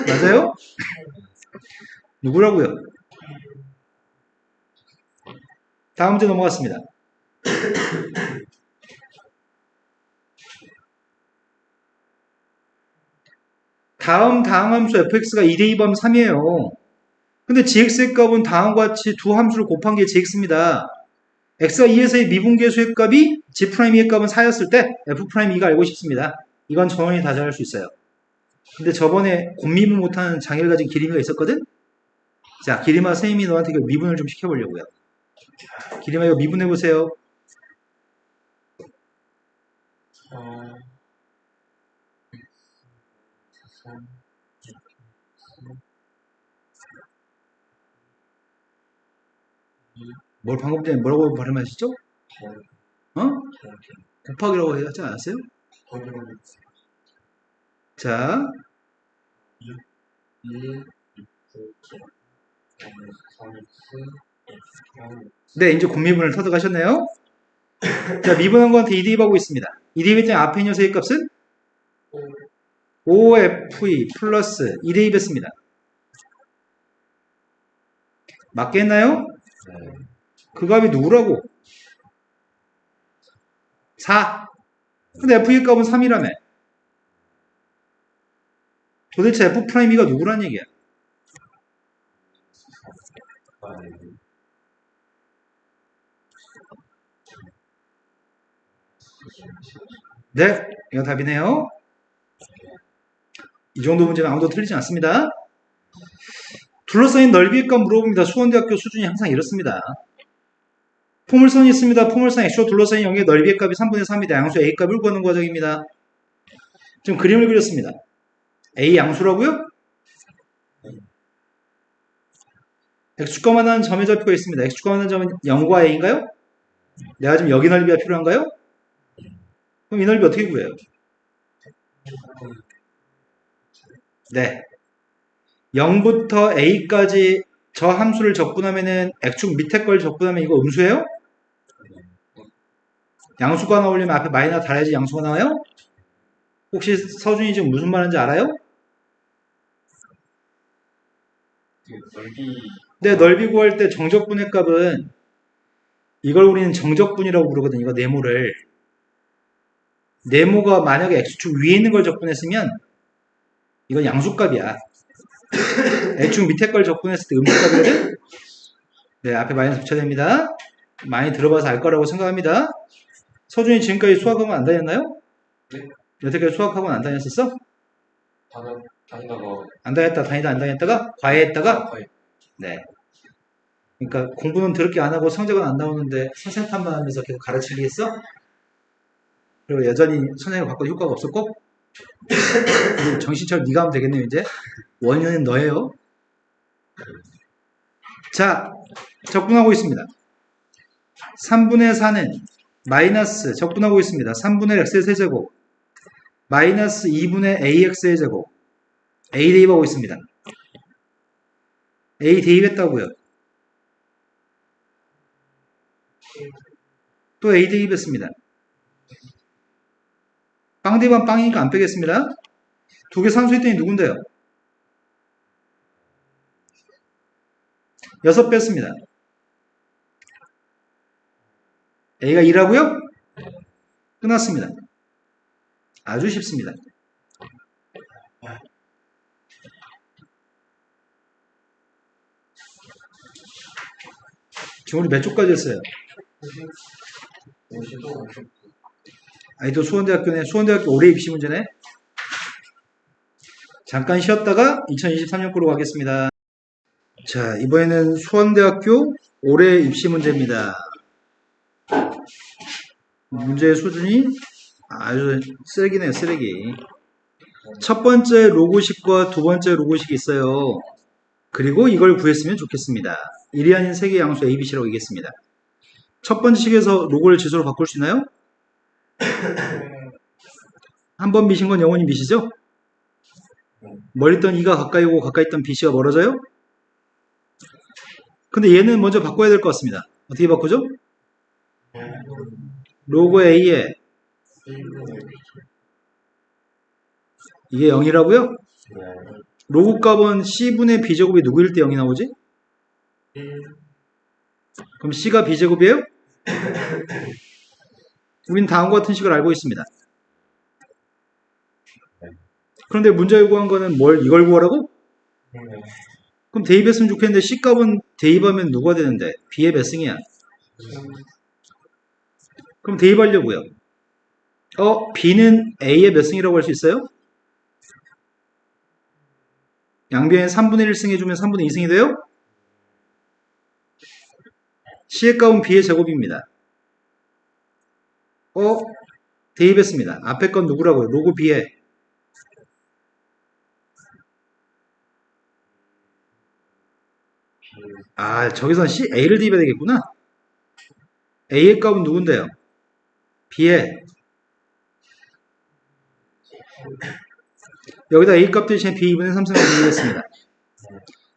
맞아요? 누구라고요? 다음 문제 넘어갔습니다. 다음 다항함수 fx가 2대2범 3이에요. 근데 gx의 값은 다음과 같이 두 함수를 곱한 게 gx입니다. x가 2에서의 미분계수의 값이 g'2의 값은 4였을 때 f'2가 알고 싶습니다. 이건 전원이 다 잘 할 수 있어요. 근데 저번에 곱미분 못하는 장애를 가진 기림이가 있었거든? 자, 기림아 선생님이 너한테 그 미분을 좀 시켜보려고요. 기림아 이거 미분해보세요. 뭘 방금 전에 뭐라고 발음하시죠? 곱하기라고 하지 않았어요? 자, 네, 이제 곱미분을 터득하셨네요. 자, 미분한 거한테 2대입하고 있습니다. 2대입했더니 앞에 녀석의 값은 5fe 플러스 2대입했습니다. 맞겠나요? 그 값이 누구라고? 4. 근데 f의 값은 3이라며. 도대체 f'E가 누구란 얘기야? 네, 이거 답이네요. 이 정도 문제는 아무도 틀리지 않습니다. 둘러싸인 넓이값 물어봅니다. 수원대학교 수준이 항상 이렇습니다. 포물선이 있습니다. 포물선 X로 둘러싸인 영역의 넓이의 값이 3분의 3이다. 양수 A값을 구하는 과정입니다. 지금 그림을 그렸습니다. A 양수라고요? X축과 만나는 점의 좌표가 있습니다. X축과 만나는 점은 0과 A인가요? 내가 지금 여기 넓이가 필요한가요? 그럼 이 넓이 어떻게 구해요? 네. 0부터 A까지 저 함수를 적분하면은 X축 밑에 걸 적분하면 이거 음수예요? 양수가 나오려면 앞에 마이너스 달아야지 양수가 나와요? 혹시 서준이 지금 무슨 말인지 알아요? 넓이 네, 넓이 구할 때 정적분의 값은 이걸 우리는 정적분이라고 부르거든요. 이거 네모를. 네모가 만약에 X축 위에 있는 걸 적분했으면 이건 양수값이야. X축 밑에 걸 적분했을 때 음수값이거든? 네, 앞에 마이너스 붙여야 됩니다. 많이 들어봐서 알 거라고 생각합니다. 서준이 지금까지 수학학원 안 다녔나요? 네. 여태까지 수학학원 안 다녔었어? 다니다가 안 다녔다, 다니다 안 다녔다가? 과외했다가? 거의 네. 그러니까 공부는 더럽게 안 하고 성적은 안 나오는데 선생님 탓만 하면서 계속 가르치겠어? 그리고 여전히 선생님을 바꿔도 효과가 없었고? 정신차려 네가 하면 되겠네요, 이제. 원인은 너예요. 자, 적분하고 있습니다. 3분의 4는 마이너스 적분하고 있습니다. 3분의 x의 세제곱 마이너스 2분의 ax의 제곱 a 대입하고 있습니다. a 대입했다고요. 또 a 대입했습니다. 빵 대입하면 빵이니까 안 빼겠습니다. 두 개 산수했더니 누군데요? 6 뺐습니다. a가 2라고요? 끝났습니다. 아주 쉽습니다. 지금 우리 몇 쪽까지 했어요? 50도 아니 또 수원대학교네. 수원대학교 올해 입시 문제네. 잠깐 쉬었다가 2023년 거로 가겠습니다. 자, 이번에는 수원대학교 올해 입시 문제입니다. 문제의 수준이 아주 쓰레기네요, 쓰레기. 첫 번째 로고식과 두 번째 로고식이 있어요. 그리고 이걸 구했으면 좋겠습니다. 1이 아닌 3개 양수 ABC라고 얘기했습니다. 첫 번째 식에서 로고를 지수로 바꿀 수 있나요? 한 번 미신 건 영원히 미시죠? 멀리 있던 2가 가까이 오고 가까이 있던 BC가 멀어져요? 근데 얘는 먼저 바꿔야 될 것 같습니다. 어떻게 바꾸죠? 로고 A에 이게 0이라고요? 로고 값은 C분의 B제곱이 누구일 때 0이 나오지? 그럼 C가 B제곱이에요? 우린 다음과 같은 식을 알고 있습니다. 그런데 문제에 구한 거는 이걸 구하라고? 그럼 대입했으면 좋겠는데 C 값은 대입하면 누가 되는데? B의 몇 승이야? 그럼 대입하려고요. B는 A의 몇 승이라고 할 수 있어요? 양변에 3분의 1승 해주면 3분의 2승이 돼요? C의 값은 B의 제곱입니다. 대입했습니다. 앞에 건 누구라고요? 로고 B에. 저기선 A를 대입해야 되겠구나. A의 값은 누군데요? B에. 여기다 A 값 대신에 B 2분의 3승을 대입했습니다.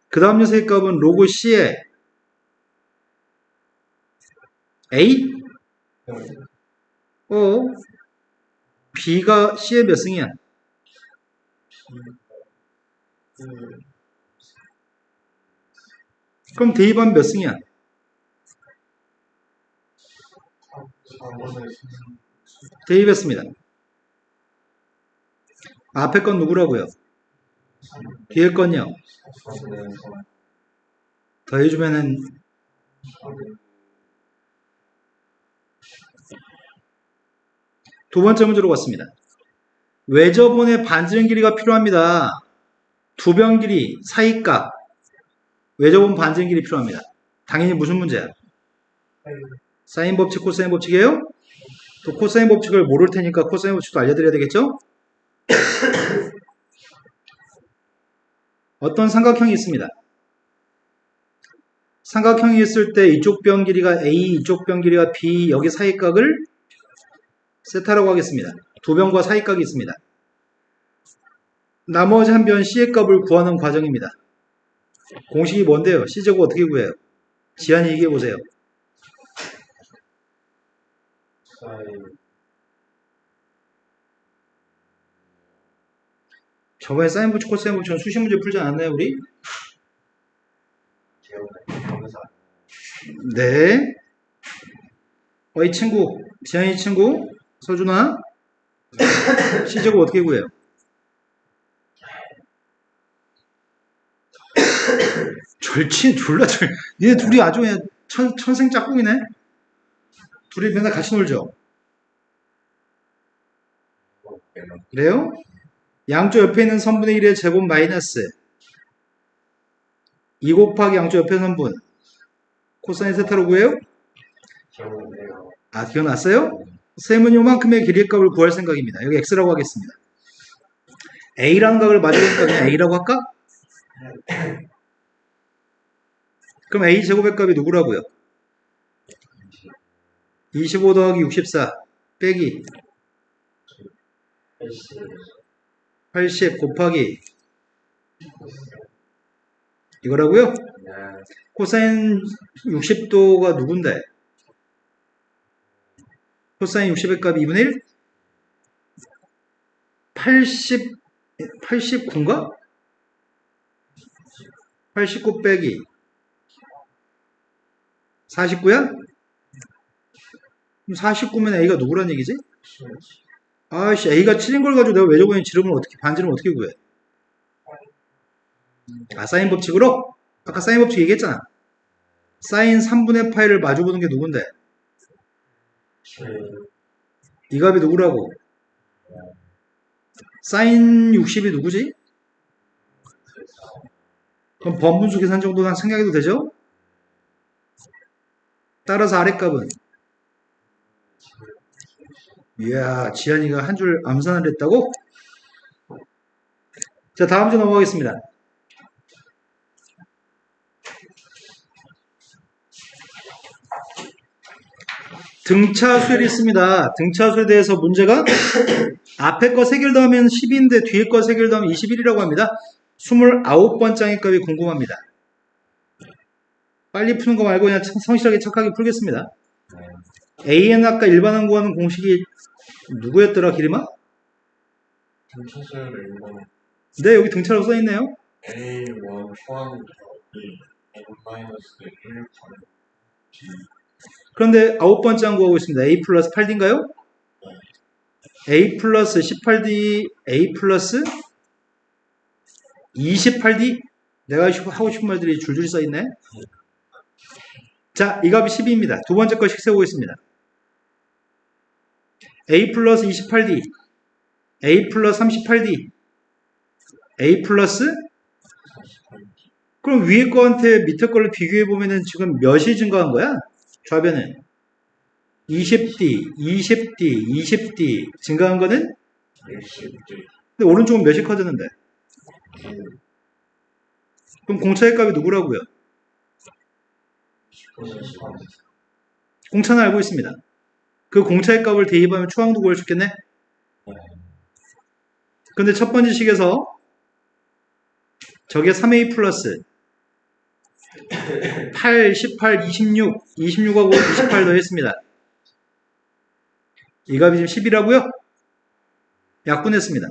그 다음 녀석의 값은 로고 C에 A? B가 C의 몇 승이야? 그럼 대입하면 몇 승이야? 대입했습니다. 앞에 건 누구라고요? 뒤에 건요? 더해주면은 두 번째 문제로 갔습니다. 외접원의 반지름 길이가 필요합니다. 두 변 길이, 사이값. 외접원 반지름 길이 필요합니다. 당연히 무슨 문제야? 사인 법칙, 코사인 법칙이에요? 또 코사인 법칙을 모를 테니까 코사인 법칙도 알려드려야 되겠죠? 어떤 삼각형이 있습니다. 삼각형이 있을 때 이쪽 변 길이가 A, 이쪽 변 길이가 B, 여기 사이각을 세타라고 하겠습니다. 두 변과 사이각이 있습니다. 나머지 한 변 C의 값을 구하는 과정입니다. 공식이 뭔데요? C제곱 어떻게 구해요? 지한이 얘기해 보세요. 사인 저번에 사인 법칙, 코사인 법칙은 수식 문제 풀지 않았나요, 우리? 기억나서 네. 이 친구, 지한이 친구, 서준아, C제곱 어떻게 구해요? 니네 둘이 아주 그냥 천생 짝꿍이네? 둘이 맨날 같이 놀죠? 그래요? 양쪽 옆에 있는 선분의 1의 제곱 마이너스 2 곱하기 양쪽 옆에 선분 코사인 세타로 구해요? 기억나네요. 아, 기억났어요? 셈은 요만큼의 길이의 값을 구할 생각입니다. 여기 x라고 하겠습니다. a라는 값을 맞으니까 그냥 a라고 할까? 그럼 a 제곱의 값이 누구라고요? 25 더하기 64 빼기 80 곱하기 이거라고요? 코사인 60도가 누군데? 코사인 60의 값이 2분의 1? 89인가? 89 빼기 49야? 그럼 49면 A가 누구란 얘기지? 아씨, A가 7인 걸 가지고 내가 외접원의 반지름을 어떻게 구해? 아, 사인 법칙으로? 아까 사인 법칙 얘기했잖아. 사인 3분의 파이를 마주보는 게 누군데? 이 값이 누구라고? 사인 60이 누구지? 그럼 번분수 계산 정도는 생각해도 되죠? 따라서 아랫값은? 이야, 지한이가 한 줄 암산을 했다고? 자, 다음 주 넘어가겠습니다. 등차수열이 있습니다. 등차수열에 대해서 문제가 앞에 거 3개를 더하면 10인데 뒤에 거 3개를 더하면 21이라고 합니다. 29번장의 값이 궁금합니다. 빨리 푸는 거 말고 그냥 성실하게 착하게 풀겠습니다. AN 아까 일반항 구하는 공식이 누구였더라, 기림아? 등차수열을 읽으면 네, 여기 등차라고 써있네요. A1 포함 더하기 N-1 B 그런데 9번째 항 구하고 있습니다. A 플러스 8D인가요? A 플러스 18D, A 플러스 28D? 내가 하고 싶은 말들이 줄줄이 써있네. 자, 이 값이 12입니다. 두 번째 거씩 세우고 있습니다. A 플러스 28D, A 플러스 38D, A 플러스? 그럼 위에 거한테 밑에 걸로 비교해보면은 지금 몇이 증가한 거야? 좌변은 20D, 20D, 20D 증가한 거는? 60D 근데 오른쪽은 몇이 커졌는데? 그럼 공차의 값이 누구라고요? 공차는 알고 있습니다. 그 공차의 값을 대입하면 초항도 구할 수 있겠네? 근데 첫 번째 식에서 저게 3A 플러스 8, 18, 26, 26하고 28 더했습니다. 이 값이 지금 10이라고요? 약분했습니다.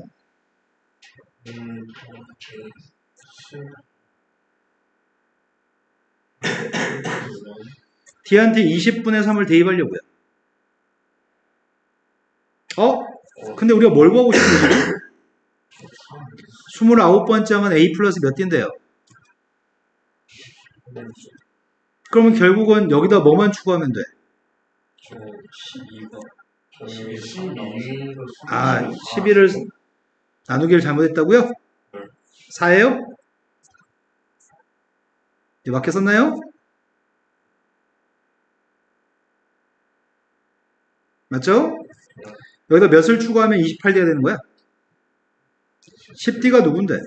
D한테 20분의 3을 대입하려고요. 근데 우리가 뭘 구하고 싶은 거지? 29번째 항은 A 플러스 몇 D인데요? 그러면 결국은 여기다 뭐만 추가하면 돼? 12로 아, 11을 나누기를 잘못했다고요? 4예요? 맞게 썼나요? 맞죠? 여기다 몇을 추가하면 28D가 되는 거야? 10D가 누군데?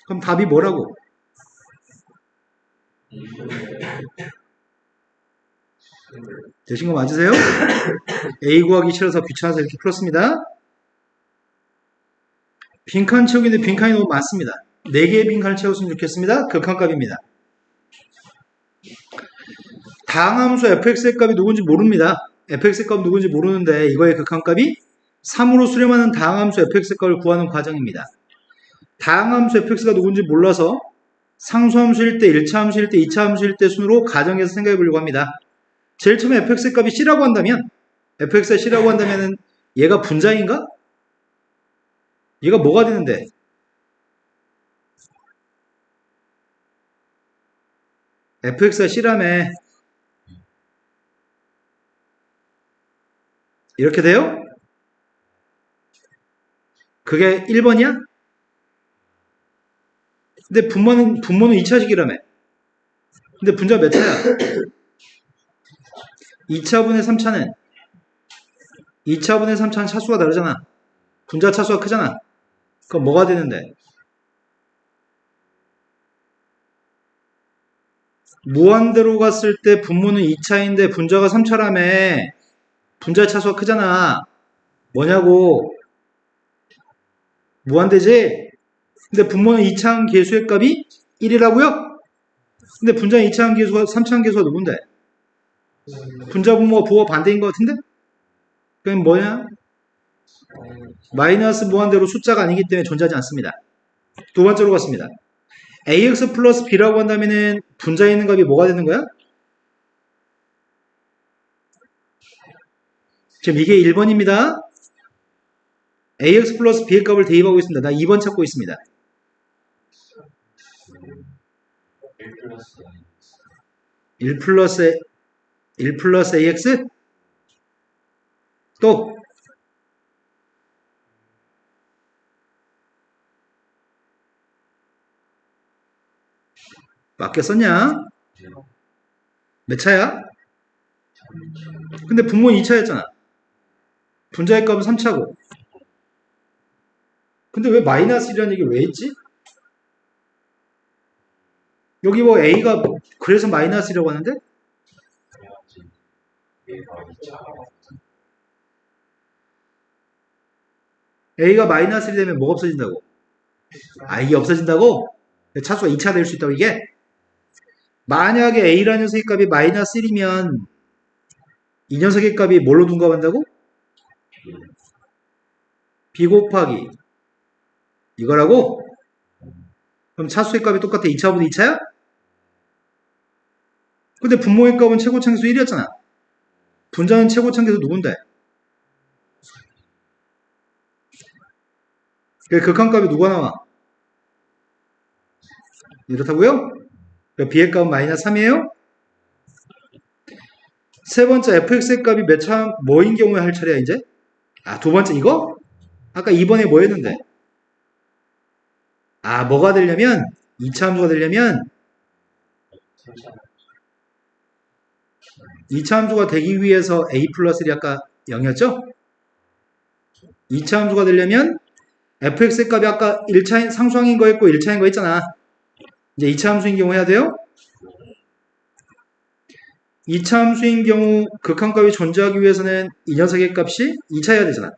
그럼 답이 뭐라고? 되신 거 맞으세요? A 구하기 싫어서 귀찮아서 이렇게 풀었습니다. 빈칸 채우기인데 빈칸이 너무 많습니다. 4개의 빈칸을 채웠으면 좋겠습니다. 극한값입니다. 다항함수 fx의 값이 누군지 모릅니다. fx의 값 누군지 모르는데 이거의 극한값이 3으로 수렴하는 다항함수 fx의 값을 구하는 과정입니다. 다항함수 fx가 누군지 몰라서 상수함수일 때, 1차 함수일 때, 2차 함수일 때 순으로 가정해서 생각해 보려고 합니다. 제일 처음에 fx의 값이 c라고 한다면 fx가 c라고 한다면 얘가 분자인가? 얘가 뭐가 되는데? fx가 c라며 이렇게 돼요? 그게 1번이야? 근데 분모는 2차식이라며. 근데 분자 몇 차야? 2차분의 3차는 2차분의 3차는 차수가 다르잖아. 분자 차수가 크잖아. 그럼 뭐가 되는데? 무한대로 갔을 때 분모는 2차인데 분자가 3차라며. 분자 차수가 크잖아. 뭐냐고. 무한대지? 근데 분모는 2차항 계수의 값이 1이라고요? 근데 분자는 2차항 계수가 3차항 계수가 누군데? 분자 분모가 부호가 반대인 것 같은데? 그럼 뭐냐? 마이너스 무한대로 숫자가 아니기 때문에 존재하지 않습니다. 두 번째로 갔습니다. ax 플러스 b라고 한다면은 분자에 있는 값이 뭐가 되는 거야? 지금 이게 1번입니다. ax 플러스 b의 값을 대입하고 있습니다. 나 2번 찾고 있습니다. 1 플러스 ax? 또 맞게 썼냐? 몇 차야? 근데 분모는 2차였잖아. 분자의 값은 3차고. 근데 왜 마이너스 1이라는 얘기를 왜 했지? 여기 뭐 a가 그래서 마이너스 1이라고 하는데? a가 마이너스 1이 되면 뭐가 없어진다고? 아, 이게 없어진다고? 차수가 2차 될 수 있다고 이게? 만약에 a라는 녀석의 값이 마이너스 1이면 이 녀석의 값이 뭘로 둔갑한다고? b 곱하기 이거라고? 그럼 차수의 값이 똑같아. 2차보다 2차야? 근데 분모의 값은 최고차항계수 1이었잖아. 분자는 최고차항계수 누군데? 극한값이 누가 나와? 이렇다고요? b의 값은 마이너스 3이에요? 세 번째 fx의 값이 몇 차, 뭐인 경우에 할 차례야 이제? 아, 두 번째 이거? 아까 2번에 뭐 했는데? 아, 뭐가 되려면 2차 함수가 되려면 2차 함수가 되기 위해서 a 플러스 1이 아까 0이었죠? 2차 함수가 되려면 fx의 값이 아까 1차인 상수항인 거 있고 1차인 거 있잖아. 이제 2차 함수인 경우 해야 돼요? 2차 함수인 경우 극한값이 존재하기 위해서는 이 녀석의 값이 2차여야 되잖아.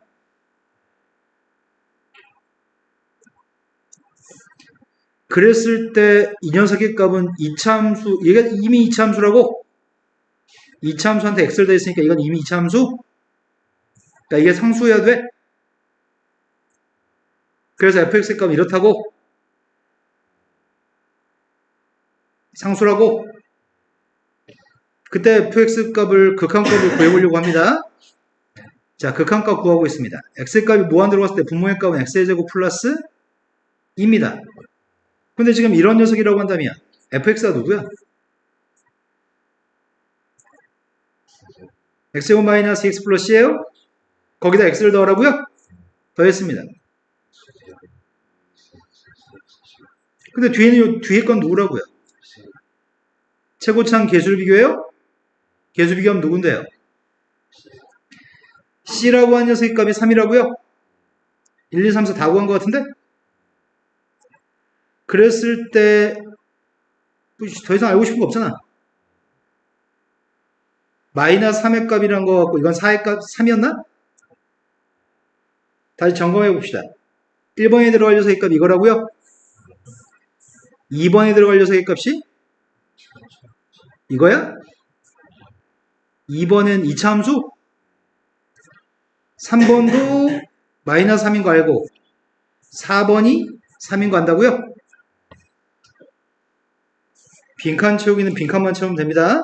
그랬을 때 이 녀석의 값은 2차 함수, 얘가 이미 2차 함수라고? 2차 함수한테 x를 더했으니까 이건 이미 2차 함수? 그러니까 이게 상수여야 돼? 그래서 fx의 값은 이렇다고? 상수라고? 그때 fx 값을 극한값을 구해보려고 합니다. 자, 극한값 구하고 있습니다. x의 값이 무한대로 갔을 때 분모의 값은 x의 제곱 플러스 2입니다. 근데 지금 이런 녀석이라고 한다면 fx가 누구야? x제곱 마이너스 x 플러스 c예요? 거기다 x를 더하라고요? 더했습니다. 근데 뒤에 건 누구라고요? 최고차항 개수를 비교해요? 개수 비교하면 누군데요? c라고 한 녀석의 값이 3이라고요? 1, 2, 3, 4 다 구한 것 같은데? 그랬을 때 더 이상 알고 싶은 거 없잖아. 마이너스 3의 값이란 거 같고 이건 4의 값 3이었나? 다시 점검해 봅시다. 1번에 들어갈 녀석의 값 이거라고요? 2번에 들어갈 녀석의 값이 이거야? 2번은 2차 함수? 3번도 마이너스 3인 거 알고 4번이 3인 거 안다고요? 빈칸 채우기는 빈칸만 채우면 됩니다.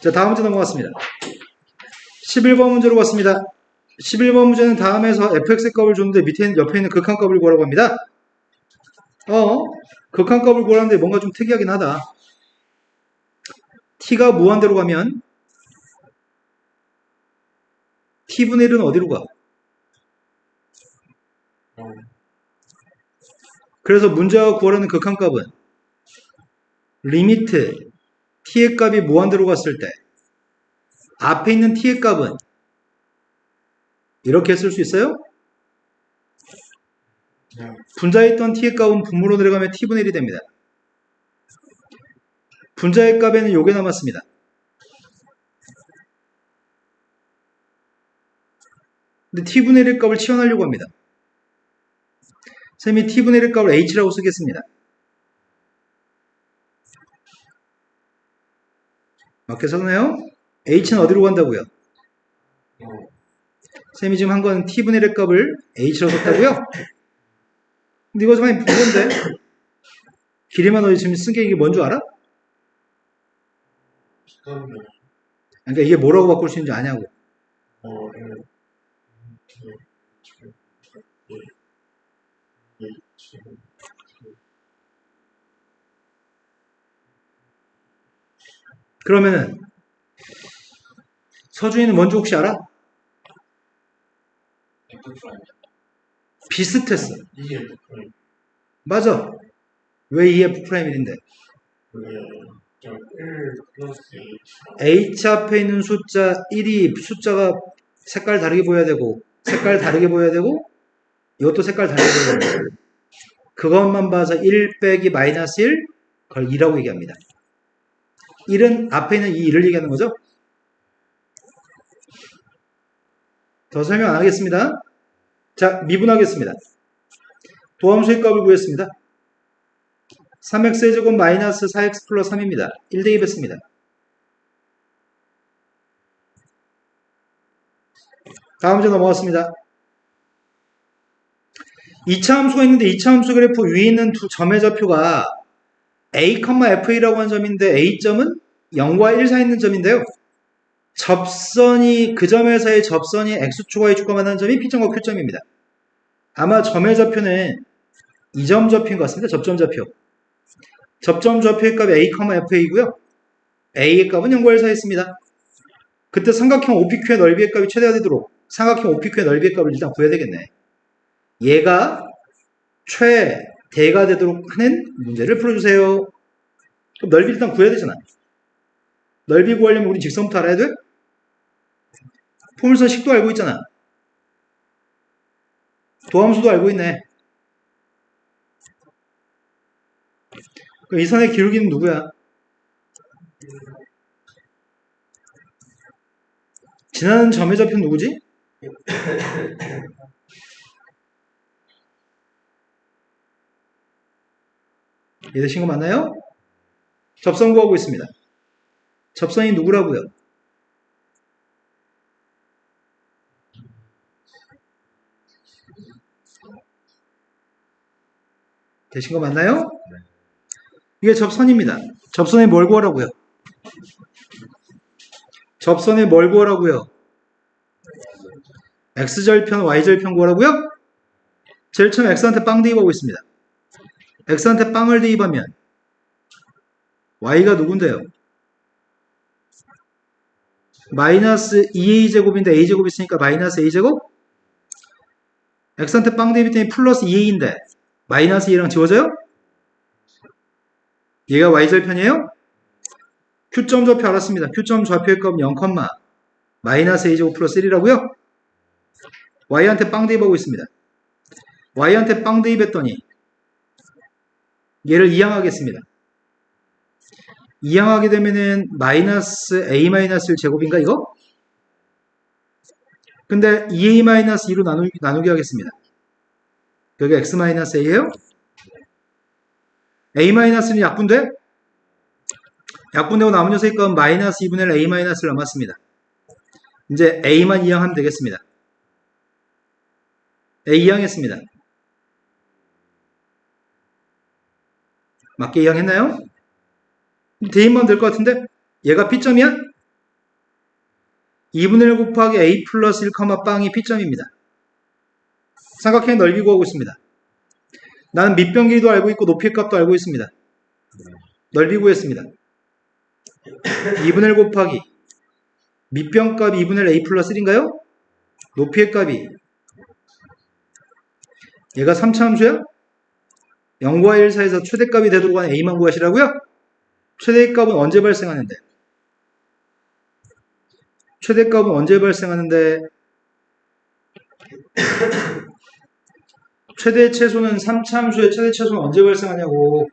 자, 다음 문제 넘어갔습니다. 11번 문제로 갔습니다. 11번 문제는 다음에서 fx의 값을 줬는데 옆에 있는 극한값을 구하라고 합니다. 극한값을 구하는데 뭔가 좀 특이하긴 하다. t가 무한대로 가면 t분의 1은 어디로 가? 그래서 문제가 구하라는 극한값은 리미트 t의 값이 무한대로 갔을 때 앞에 있는 t의 값은 이렇게 쓸 수 있어요? 분자에 있던 t의 값은 분모로 들어가면 t분의 1이 됩니다. 분자의 값에는 요게 남았습니다. 근데 t분의 1의 값을 치환하려고 합니다. 쌤이 t분의 1의 값을 h라고 쓰겠습니다. 맞게 썼나요? h는 어디로 간다고요? 쌤이 지금 한 건 t분의 1의 값을 h라고 썼다고요? 근데 이거 많이 무거운데? 길이만 어디 지금 쓴 게 이게 뭔 줄 알아? 그러니까 이게 뭐라고 바꿀 수 있는지 아냐고. 그러면은 서준이는 뭔지 혹시 알아? 비슷했어. 이게 F 맞아. 왜 EF'1인데? 1 플러스 H H 앞에 있는 숫자 1이 숫자가 색깔 다르게 보여야 되고 색깔 다르게 보여야 되고 이것도 색깔 다르게 보여야 되고 그것만 봐서 1 빼기 마이너스 1 그걸 2라고 얘기합니다. 1은 앞에 있는 이 1을 얘기하는 거죠. 더 설명 안 하겠습니다. 자, 미분하겠습니다. 도함수의 값을 구했습니다. 3x의 제곱 마이너스 4x 플러스 3입니다. 1대2 뺐습니다. 다음 문제 넘어갔습니다. 2차 함수가 있는데 2차 함수 그래프 위에 있는 두 점의 좌표가 a, f라고 하는 점인데 a점은 0과 1 사이에 있는 점인데요. 접선이 그 점에서의 접선이 x축과 y축과 만나는 점이 p점과 q점입니다. 아마 점의 좌표는 이 점 좌표인 것 같습니다. 접점 좌표. 접점 좌표의 값이 a, fa이고요. a의 값은 0과 1 사이에 있습니다. 그때 삼각형 OPQ의 넓이의 값이 최대가 되도록 삼각형 OPQ의 넓이의 값을 일단 구해야 되겠네. 얘가 최대가 되도록 하는 문제를 풀어주세요. 그럼 넓이 일단 구해야 되잖아. 넓이 구하려면 우리 직선부터 알아야 돼? 포물선 식도 알고 있잖아. 도함수도 알고 있네. 그럼 이 선의 기울기는 누구야? 지나는 점의 좌표는 누구지? 이해되신 거 맞나요? 접선 구하고 있습니다. 접선이 누구라고요? 되신 거 맞나요? 이게 접선입니다. 접선에 뭘 구하라고요? 접선에 뭘 구하라고요? x절편, y절편 구하라고요? 제일 처음 x한테 빵 대입하고 있습니다. x한테 빵을 대입하면 y가 누군데요? 마이너스 2a제곱인데 a제곱 있으니까 마이너스 a제곱. x한테 빵 대비했더니 플러스 2a인데 마이너스 2랑 지워져요? 얘가 y절편이에요? q점 좌표 알았습니다. q점 좌표의 값은 0, 마이너스 a제곱 플러스 1이라고요? y한테 빵 대입하고 있습니다. y한테 빵 대입했더니 얘를 이항하겠습니다. 이항하게 되면은 마이너스 a 마이너스 1 제곱인가 이거? 근데 2a 마이너스 2로 나누기 하겠습니다. 여기 x 마이너스 a예요? a 마이너스는 약분돼? 약분되고 남은 녀석의 값은 마이너스 2분의 1 a 마이너스 1 남았습니다. 이제 a만 이항하면 되겠습니다. a 이항했습니다. 맞게 이항했나요? 대입만 될 것 같은데 얘가 P점이야? 2분의 1 곱하기 a 플러스 1, 빵이 P점입니다. 삼각형의 넓이 구하고 있습니다. 나는 밑변 길이도 알고 있고 높이의 값도 알고 있습니다. 넓이 구했습니다. 2분의 1 곱하기 밑변 값이 2분의 1 a 플러스 1인가요? 높이의 값이 얘가 3차 함수야? 0과 1 사이에서 최대값이 되도록 하는 a만 구하시라고요? 최대값은 언제 발생하는데? 최대값은 언제 발생하는데? 최대 최소는 3차 함수의 최대 최소는 언제 발생하냐고.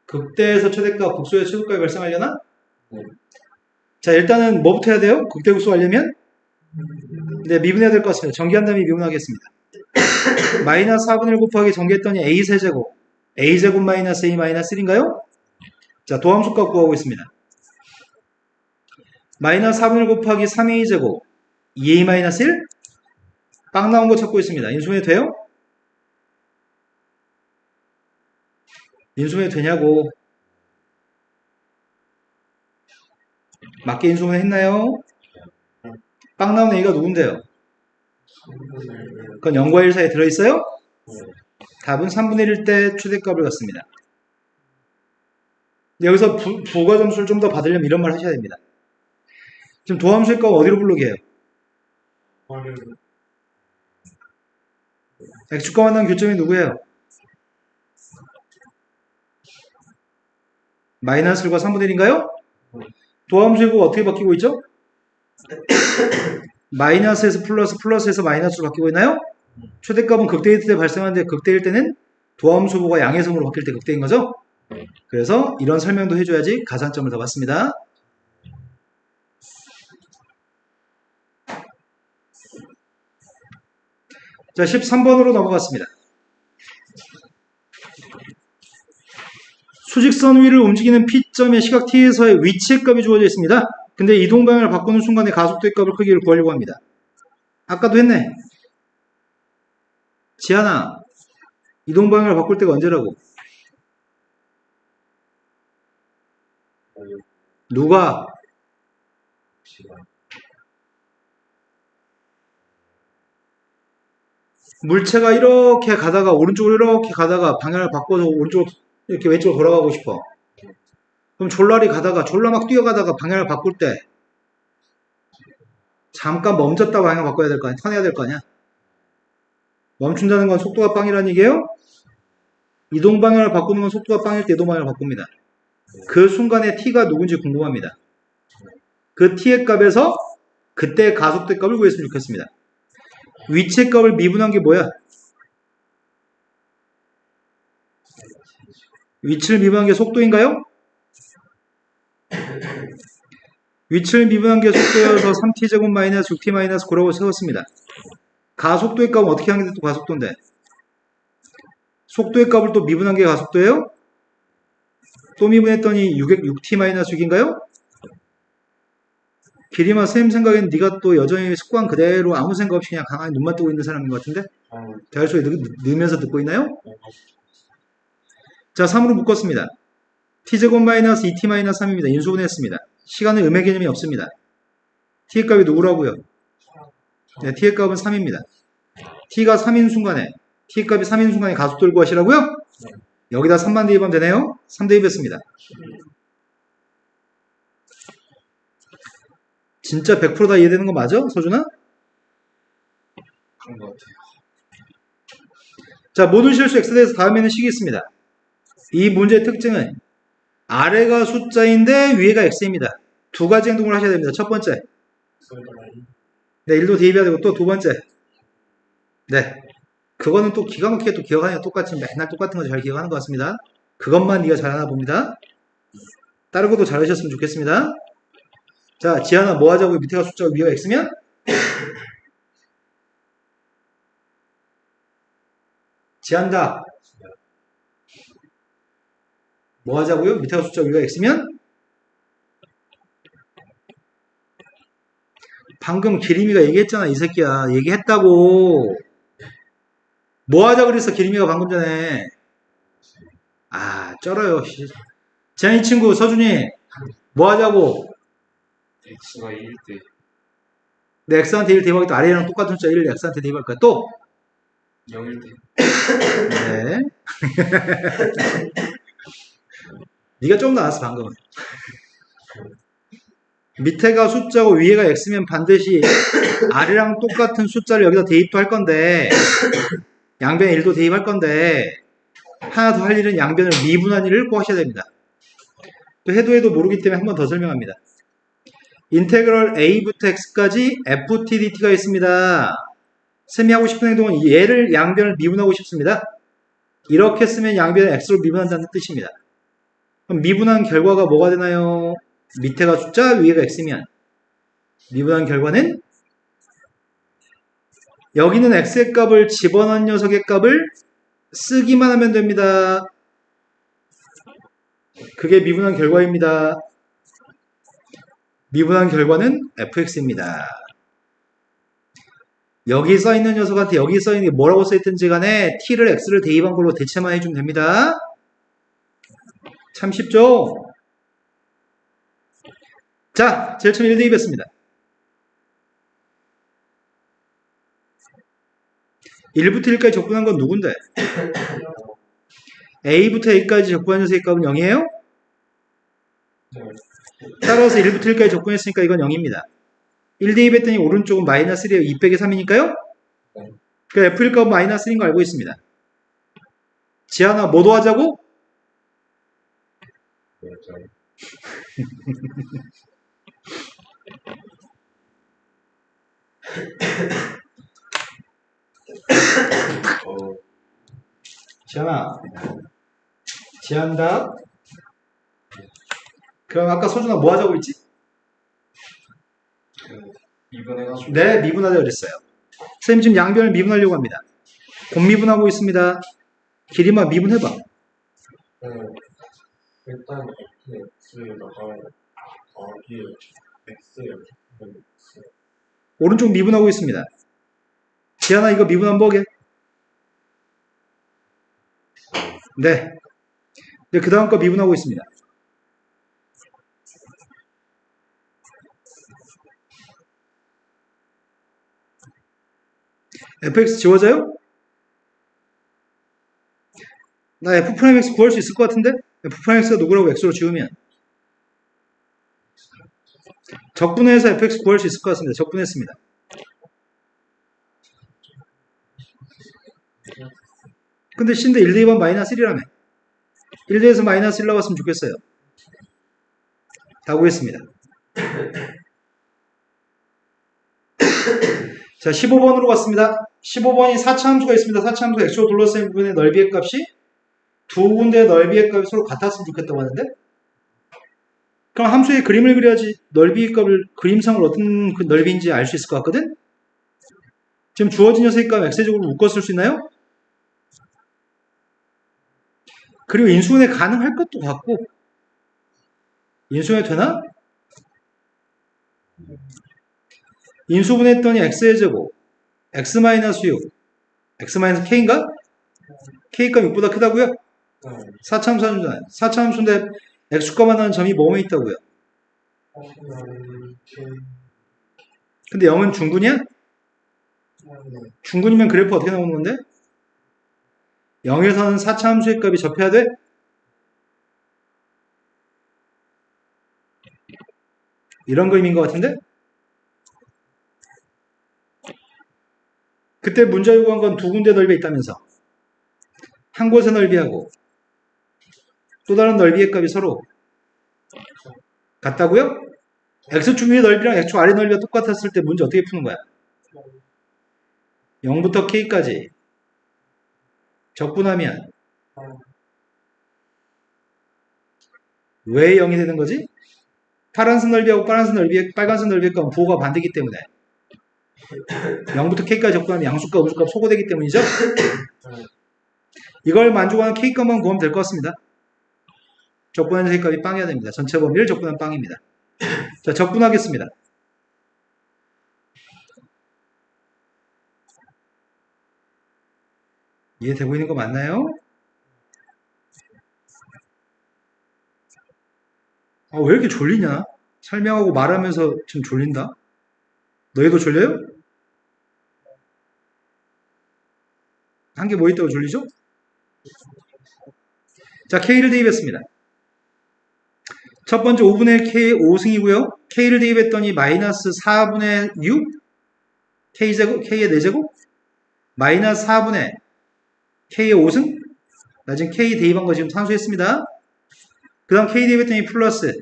극대에서 최대값, 극소의 최소값이 발생하려나? 자, 일단은 뭐부터 해야 돼요? 극대 극소 하려면? 네, 미분해야 될 것 같습니다. 전개한 다음에 미분하겠습니다. 마이너스 4분의 1 곱하기 전개했더니 a 세제곱, a제곱 마이너스 a 마이너스 1인가요? 자, 도함수값 구하고 있습니다. 마이너스 4분의 1 곱하기 3a제곱, 2a 마이너스 1? 빵 나온 거 찾고 있습니다. 인수분해 돼요? 인수분해 되냐고. 맞게 인수분해 했나요? 빵 나온 a가 누군데요? 그건 0과 1 사이에 들어있어요? 답은 3분의 1일 때 최대값을 갖습니다. 여기서 부가점수를 좀 더 받으려면 이런 말 하셔야 됩니다. 지금 도함수의 값 어디로 불러게요? x축과 만난 교점이 누구예요? 마이너스 1과 3분의 1인가요? 도함수의 값 어떻게 바뀌고 있죠? 마이너스에서 플러스, 플러스에서 마이너스로 바뀌고 있나요? 최대값은 극대일 때 발생하는데 극대일 때는 도함수보가 양의성으로 바뀔 때 극대인 거죠? 그래서 이런 설명도 해줘야지 가산점을 더 받습니다. 자, 13번으로 넘어갔습니다. 수직선 위를 움직이는 P점의 시각 T에서의 위치의 값이 주어져 있습니다. 근데 이동 방향을 바꾸는 순간에 가속도의 값을 크기를 구하려고 합니다. 아까도 했네. 지하나, 이동 방향을 바꿀 때가 언제라고? 누가? 물체가 이렇게 가다가 오른쪽으로 이렇게 가다가 방향을 바꿔서 오른쪽으로 이렇게 왼쪽으로 돌아가고 싶어. 그럼 졸라리 가다가 졸라 막 뛰어가다가 방향을 바꿀 때 잠깐 멈췄다 방향 바꿔야 될 거 아니야? 턴해야 될 거 아니야? 멈춘다는 건 속도가 빵이라는 얘기예요? 이동 방향을 바꾸는 건 속도가 빵일 때 이동 방향을 바꿉니다. 그 순간에 t가 누군지 궁금합니다. 그 t의 값에서 그때 가속도의 값을 구했으면 좋겠습니다. 위치의 값을 미분한 게 뭐야? 위치를 미분한 게 속도인가요? 위치를 미분한 게 속도여서 3t제곱 마이너스 6t 마이너스 9라고 세웠습니다. 가속도의 값은 어떻게 하는 게 또 가속도인데? 속도의 값을 또 미분한 게 가속도예요? 또 미분했더니 6t 마이너스 6인가요? 길이만 선생님 생각에는 네가 또 여전히 습관 그대로 아무 생각 없이 그냥 가만히 눈만 뜨고 있는 사람인 것 같은데? 대화를 소리 넣으면서 듣고 있나요? 자, 3으로 묶었습니다. t제곱 마이너스 2t 마이너스 3입니다. 인수분해했습니다. 시간의 음의 개념이 없습니다. t의 값이 누구라고요? 네, t의 값은 3입니다. t가 3인 순간에 t의 값이 3인 순간에 가속도를 구하시라고요? 여기다 3만 대입하면 되네요. 3 대입했습니다. 진짜 100%다 이해되는 거 맞아? 서준아? 그런 것 같아요. 자, 모든 실수 x에 대해서 다음에는 식이 있습니다. 이 문제의 특징은 아래가 숫자인데 위에가 x입니다. 두 가지 행동을 하셔야 됩니다. 첫 번째, 네, 1도 대입해야 되고 또 두 번째, 네, 그거는 또 기가 막히게 또 기억하니까 똑같이 맨날 똑같은 거 잘 기억하는 것 같습니다. 그것만 네가 잘하나 봅니다. 다른 것도 잘하셨으면 좋겠습니다. 자, 지한아 뭐 하자고? 밑에가 숫자고 위가 x면? 지한다. 뭐 하자고요? 밑에가 숫자 위가 x면? 방금 기림이가 얘기했잖아, 이 새끼야. 얘기했다고. 뭐 하자 그랬어, 기림이가 방금 전에. 아, 쩔어요. 지한이 친구, 서준이, 뭐 하자고? x가 1일 때 내 x한테 1 대입하기 또 아래랑 똑같은 숫자 1을 x한테 대입할 거야. 또? 0일 때 네. 네가 좀 나왔어, 방금은. 밑에가 숫자고 위에가 x면 반드시 아래랑 똑같은 숫자를 여기다 대입할 건데, 양변에 1도 대입할 건데, 하나 더 할 일은 양변을 미분한 일을 꼭 하셔야 됩니다. 또 해도 모르기 때문에 한 번 더 설명합니다. 인테그럴 a부터 x까지 ftdt가 있습니다. 쌤이 하고 싶은 행동은 얘를 양변을 미분하고 싶습니다. 이렇게 쓰면 양변을 x로 미분한다는 뜻입니다. 그럼 미분한 결과가 뭐가 되나요? 밑에가 숫자, 위에가 x면 미분한 결과는 여기는 x의 값을 집어넣은 녀석의 값을 쓰기만 하면 됩니다. 그게 미분한 결과입니다. 미분한 결과는 fx입니다. 여기 써있는 녀석한테 여기 써있는 게 뭐라고 써있든지 간에 t를 x를 대입한 걸로 대체만 해주면 됩니다. 참 쉽죠? 자, 제일 처음 1 대입했습니다. 1부터 1까지 적분한 건 누군데? a부터 a까지 적분한 녀석의 값은 0이에요? 따라서 1부터 1까지 적분했으니까 이건 0입니다. 1 대입했더니 오른쪽은 마이너스 1이에요. 2 빼기 3이니까요? 그 f일 값은 마이너스 1인 거 알고 있습니다. 지한아, 뭐 더하자고? 지한아, 지한다. 그럼 아까 소준아 뭐 하자고 했지? 미분해가지고 네, 미분하자 그랬어요. 선생님 지금 양변을 미분하려고 합니다. 곱미분하고 있습니다. 길이만 미분해봐. 일단 x에다가 더하기 x에 오른쪽 미분하고 있습니다. 지한아 이거 미분하면 뭐게? 네. 이제 그 다음 거 미분하고 있습니다. fx 지워져요? 나 f'x 구할 수 있을 것 같은데? f'x가 누구라고 x로 지우면 적분해서 fx 구할 수 있을 것 같습니다. 적분했습니다. 근데 C인데 1 대입하면 마이너스 1이라며. 1 대에서 마이너스 1 나왔으면 좋겠어요. 다 구했습니다. 자, 15번으로 갔습니다. 15번이 4차함수가 있습니다. 4차함수가 x로 둘러싸인 부분의 넓이의 값이 두 군데의 넓이의 값이 서로 같았으면 좋겠다고 하는데, 그럼 함수의 그림을 그려야지 넓이의 값을 그림상을 어떤 그 넓이인지 알 수 있을 것 같거든? 지금 주어진 녀석의 값 x제곱으로 묶었을 수 있나요? 그리고 인수분해 가능할 것도 같고, 인수분해 되나? 인수분해했더니 x의 제곱, x-6, x-k인가? k가 6보다 크다고요? 4차함수 하잖아요. 4차함수인데 x값만 나는 점이 뭐에 있다고요? 근데 0은 중근이야? 중근이면 그래프 어떻게 나오는 건데? 0에서는 4차함수의 값이 접해야 돼? 이런 그림인 것 같은데? 그때 문제 요구한 건 두 군데 넓이에 있다면서. 한 곳의 넓이하고 또 다른 넓이의 값이 서로 같다고요? x축 위의 넓이랑 x축 아래 넓이가 똑같았을 때 문제 어떻게 푸는 거야? 0부터 k까지 적분하면 왜 0이 되는 거지? 파란색 넓이하고 빨간색 넓이의 값은 부호가 반대이기 때문에 0부터 k까지 적분하면 양수값, 음수값 소거되기 때문이죠? 이걸 만족하는 k값만 구하면 될 것 같습니다. 적분하는 k값이 빵이어야 됩니다. 전체 범위를 적분한 빵입니다. 자, 적분하겠습니다. 이해되고 있는 거 맞나요? 아, 왜 이렇게 졸리냐? 설명하고 말하면서 좀 졸린다? 너희도 졸려요? 한 게 뭐 있다고 졸리죠? 자, K를 대입했습니다. 첫 번째 5분의 K 5승이고요. K를 대입했더니 마이너스 4분의 6? K제곱, K의 4제곱? 마이너스 4분의 K의 5승? 나 지금 K 대입한 거 지금 산수했습니다. 그 다음 K 대입했더니 플러스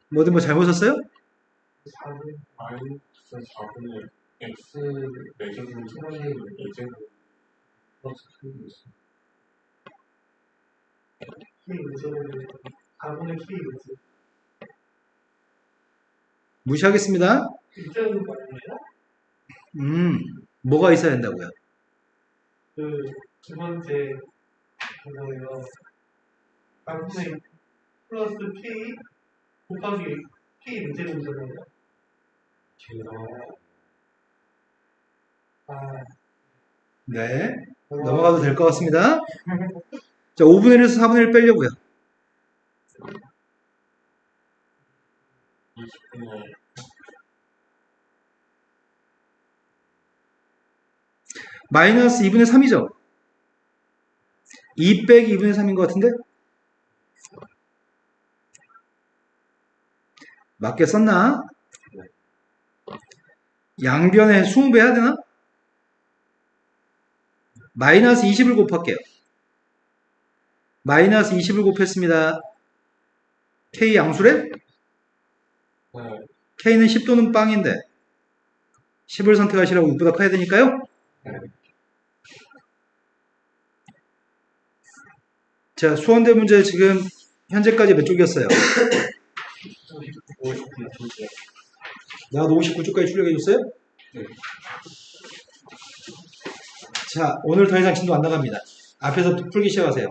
뭐든 뭐 잘못 썼어요? 4분 마이너스 4분의 x 4제곱 플러스 4제곱 플러스 K 있어. K 문제는 4분의 K 문제. 무시하겠습니다. 있자는 거 아니에요? 뭐가 있어야 된다고요? 두 번째 그거예요. 4분의 플러스 K 곱하기 K 문제문제잖아요. 네. 넘어가도 될 것 같습니다. 자, 5분의 1에서 4분의 1 빼려고요. 20분의 마이너스 2분의 3이죠? 2 빼기 2분의 3인 것 같은데? 맞게 썼나? 양변에 20배 해야 되나? 마이너스 20을 곱할게요. 마이너스 20을 곱했습니다. K 양수래? K는 10 또는 빵인데 10을 선택하시라고 6보다 커야 되니까요. 자, 수원대 문제 지금 현재까지 몇 쪽이었어요? 59쪽. 나도 59쪽까지 출력해줬어요? 네. 자, 오늘 더 이상 진도 안 나갑니다. 앞에서 풀기 시작하세요.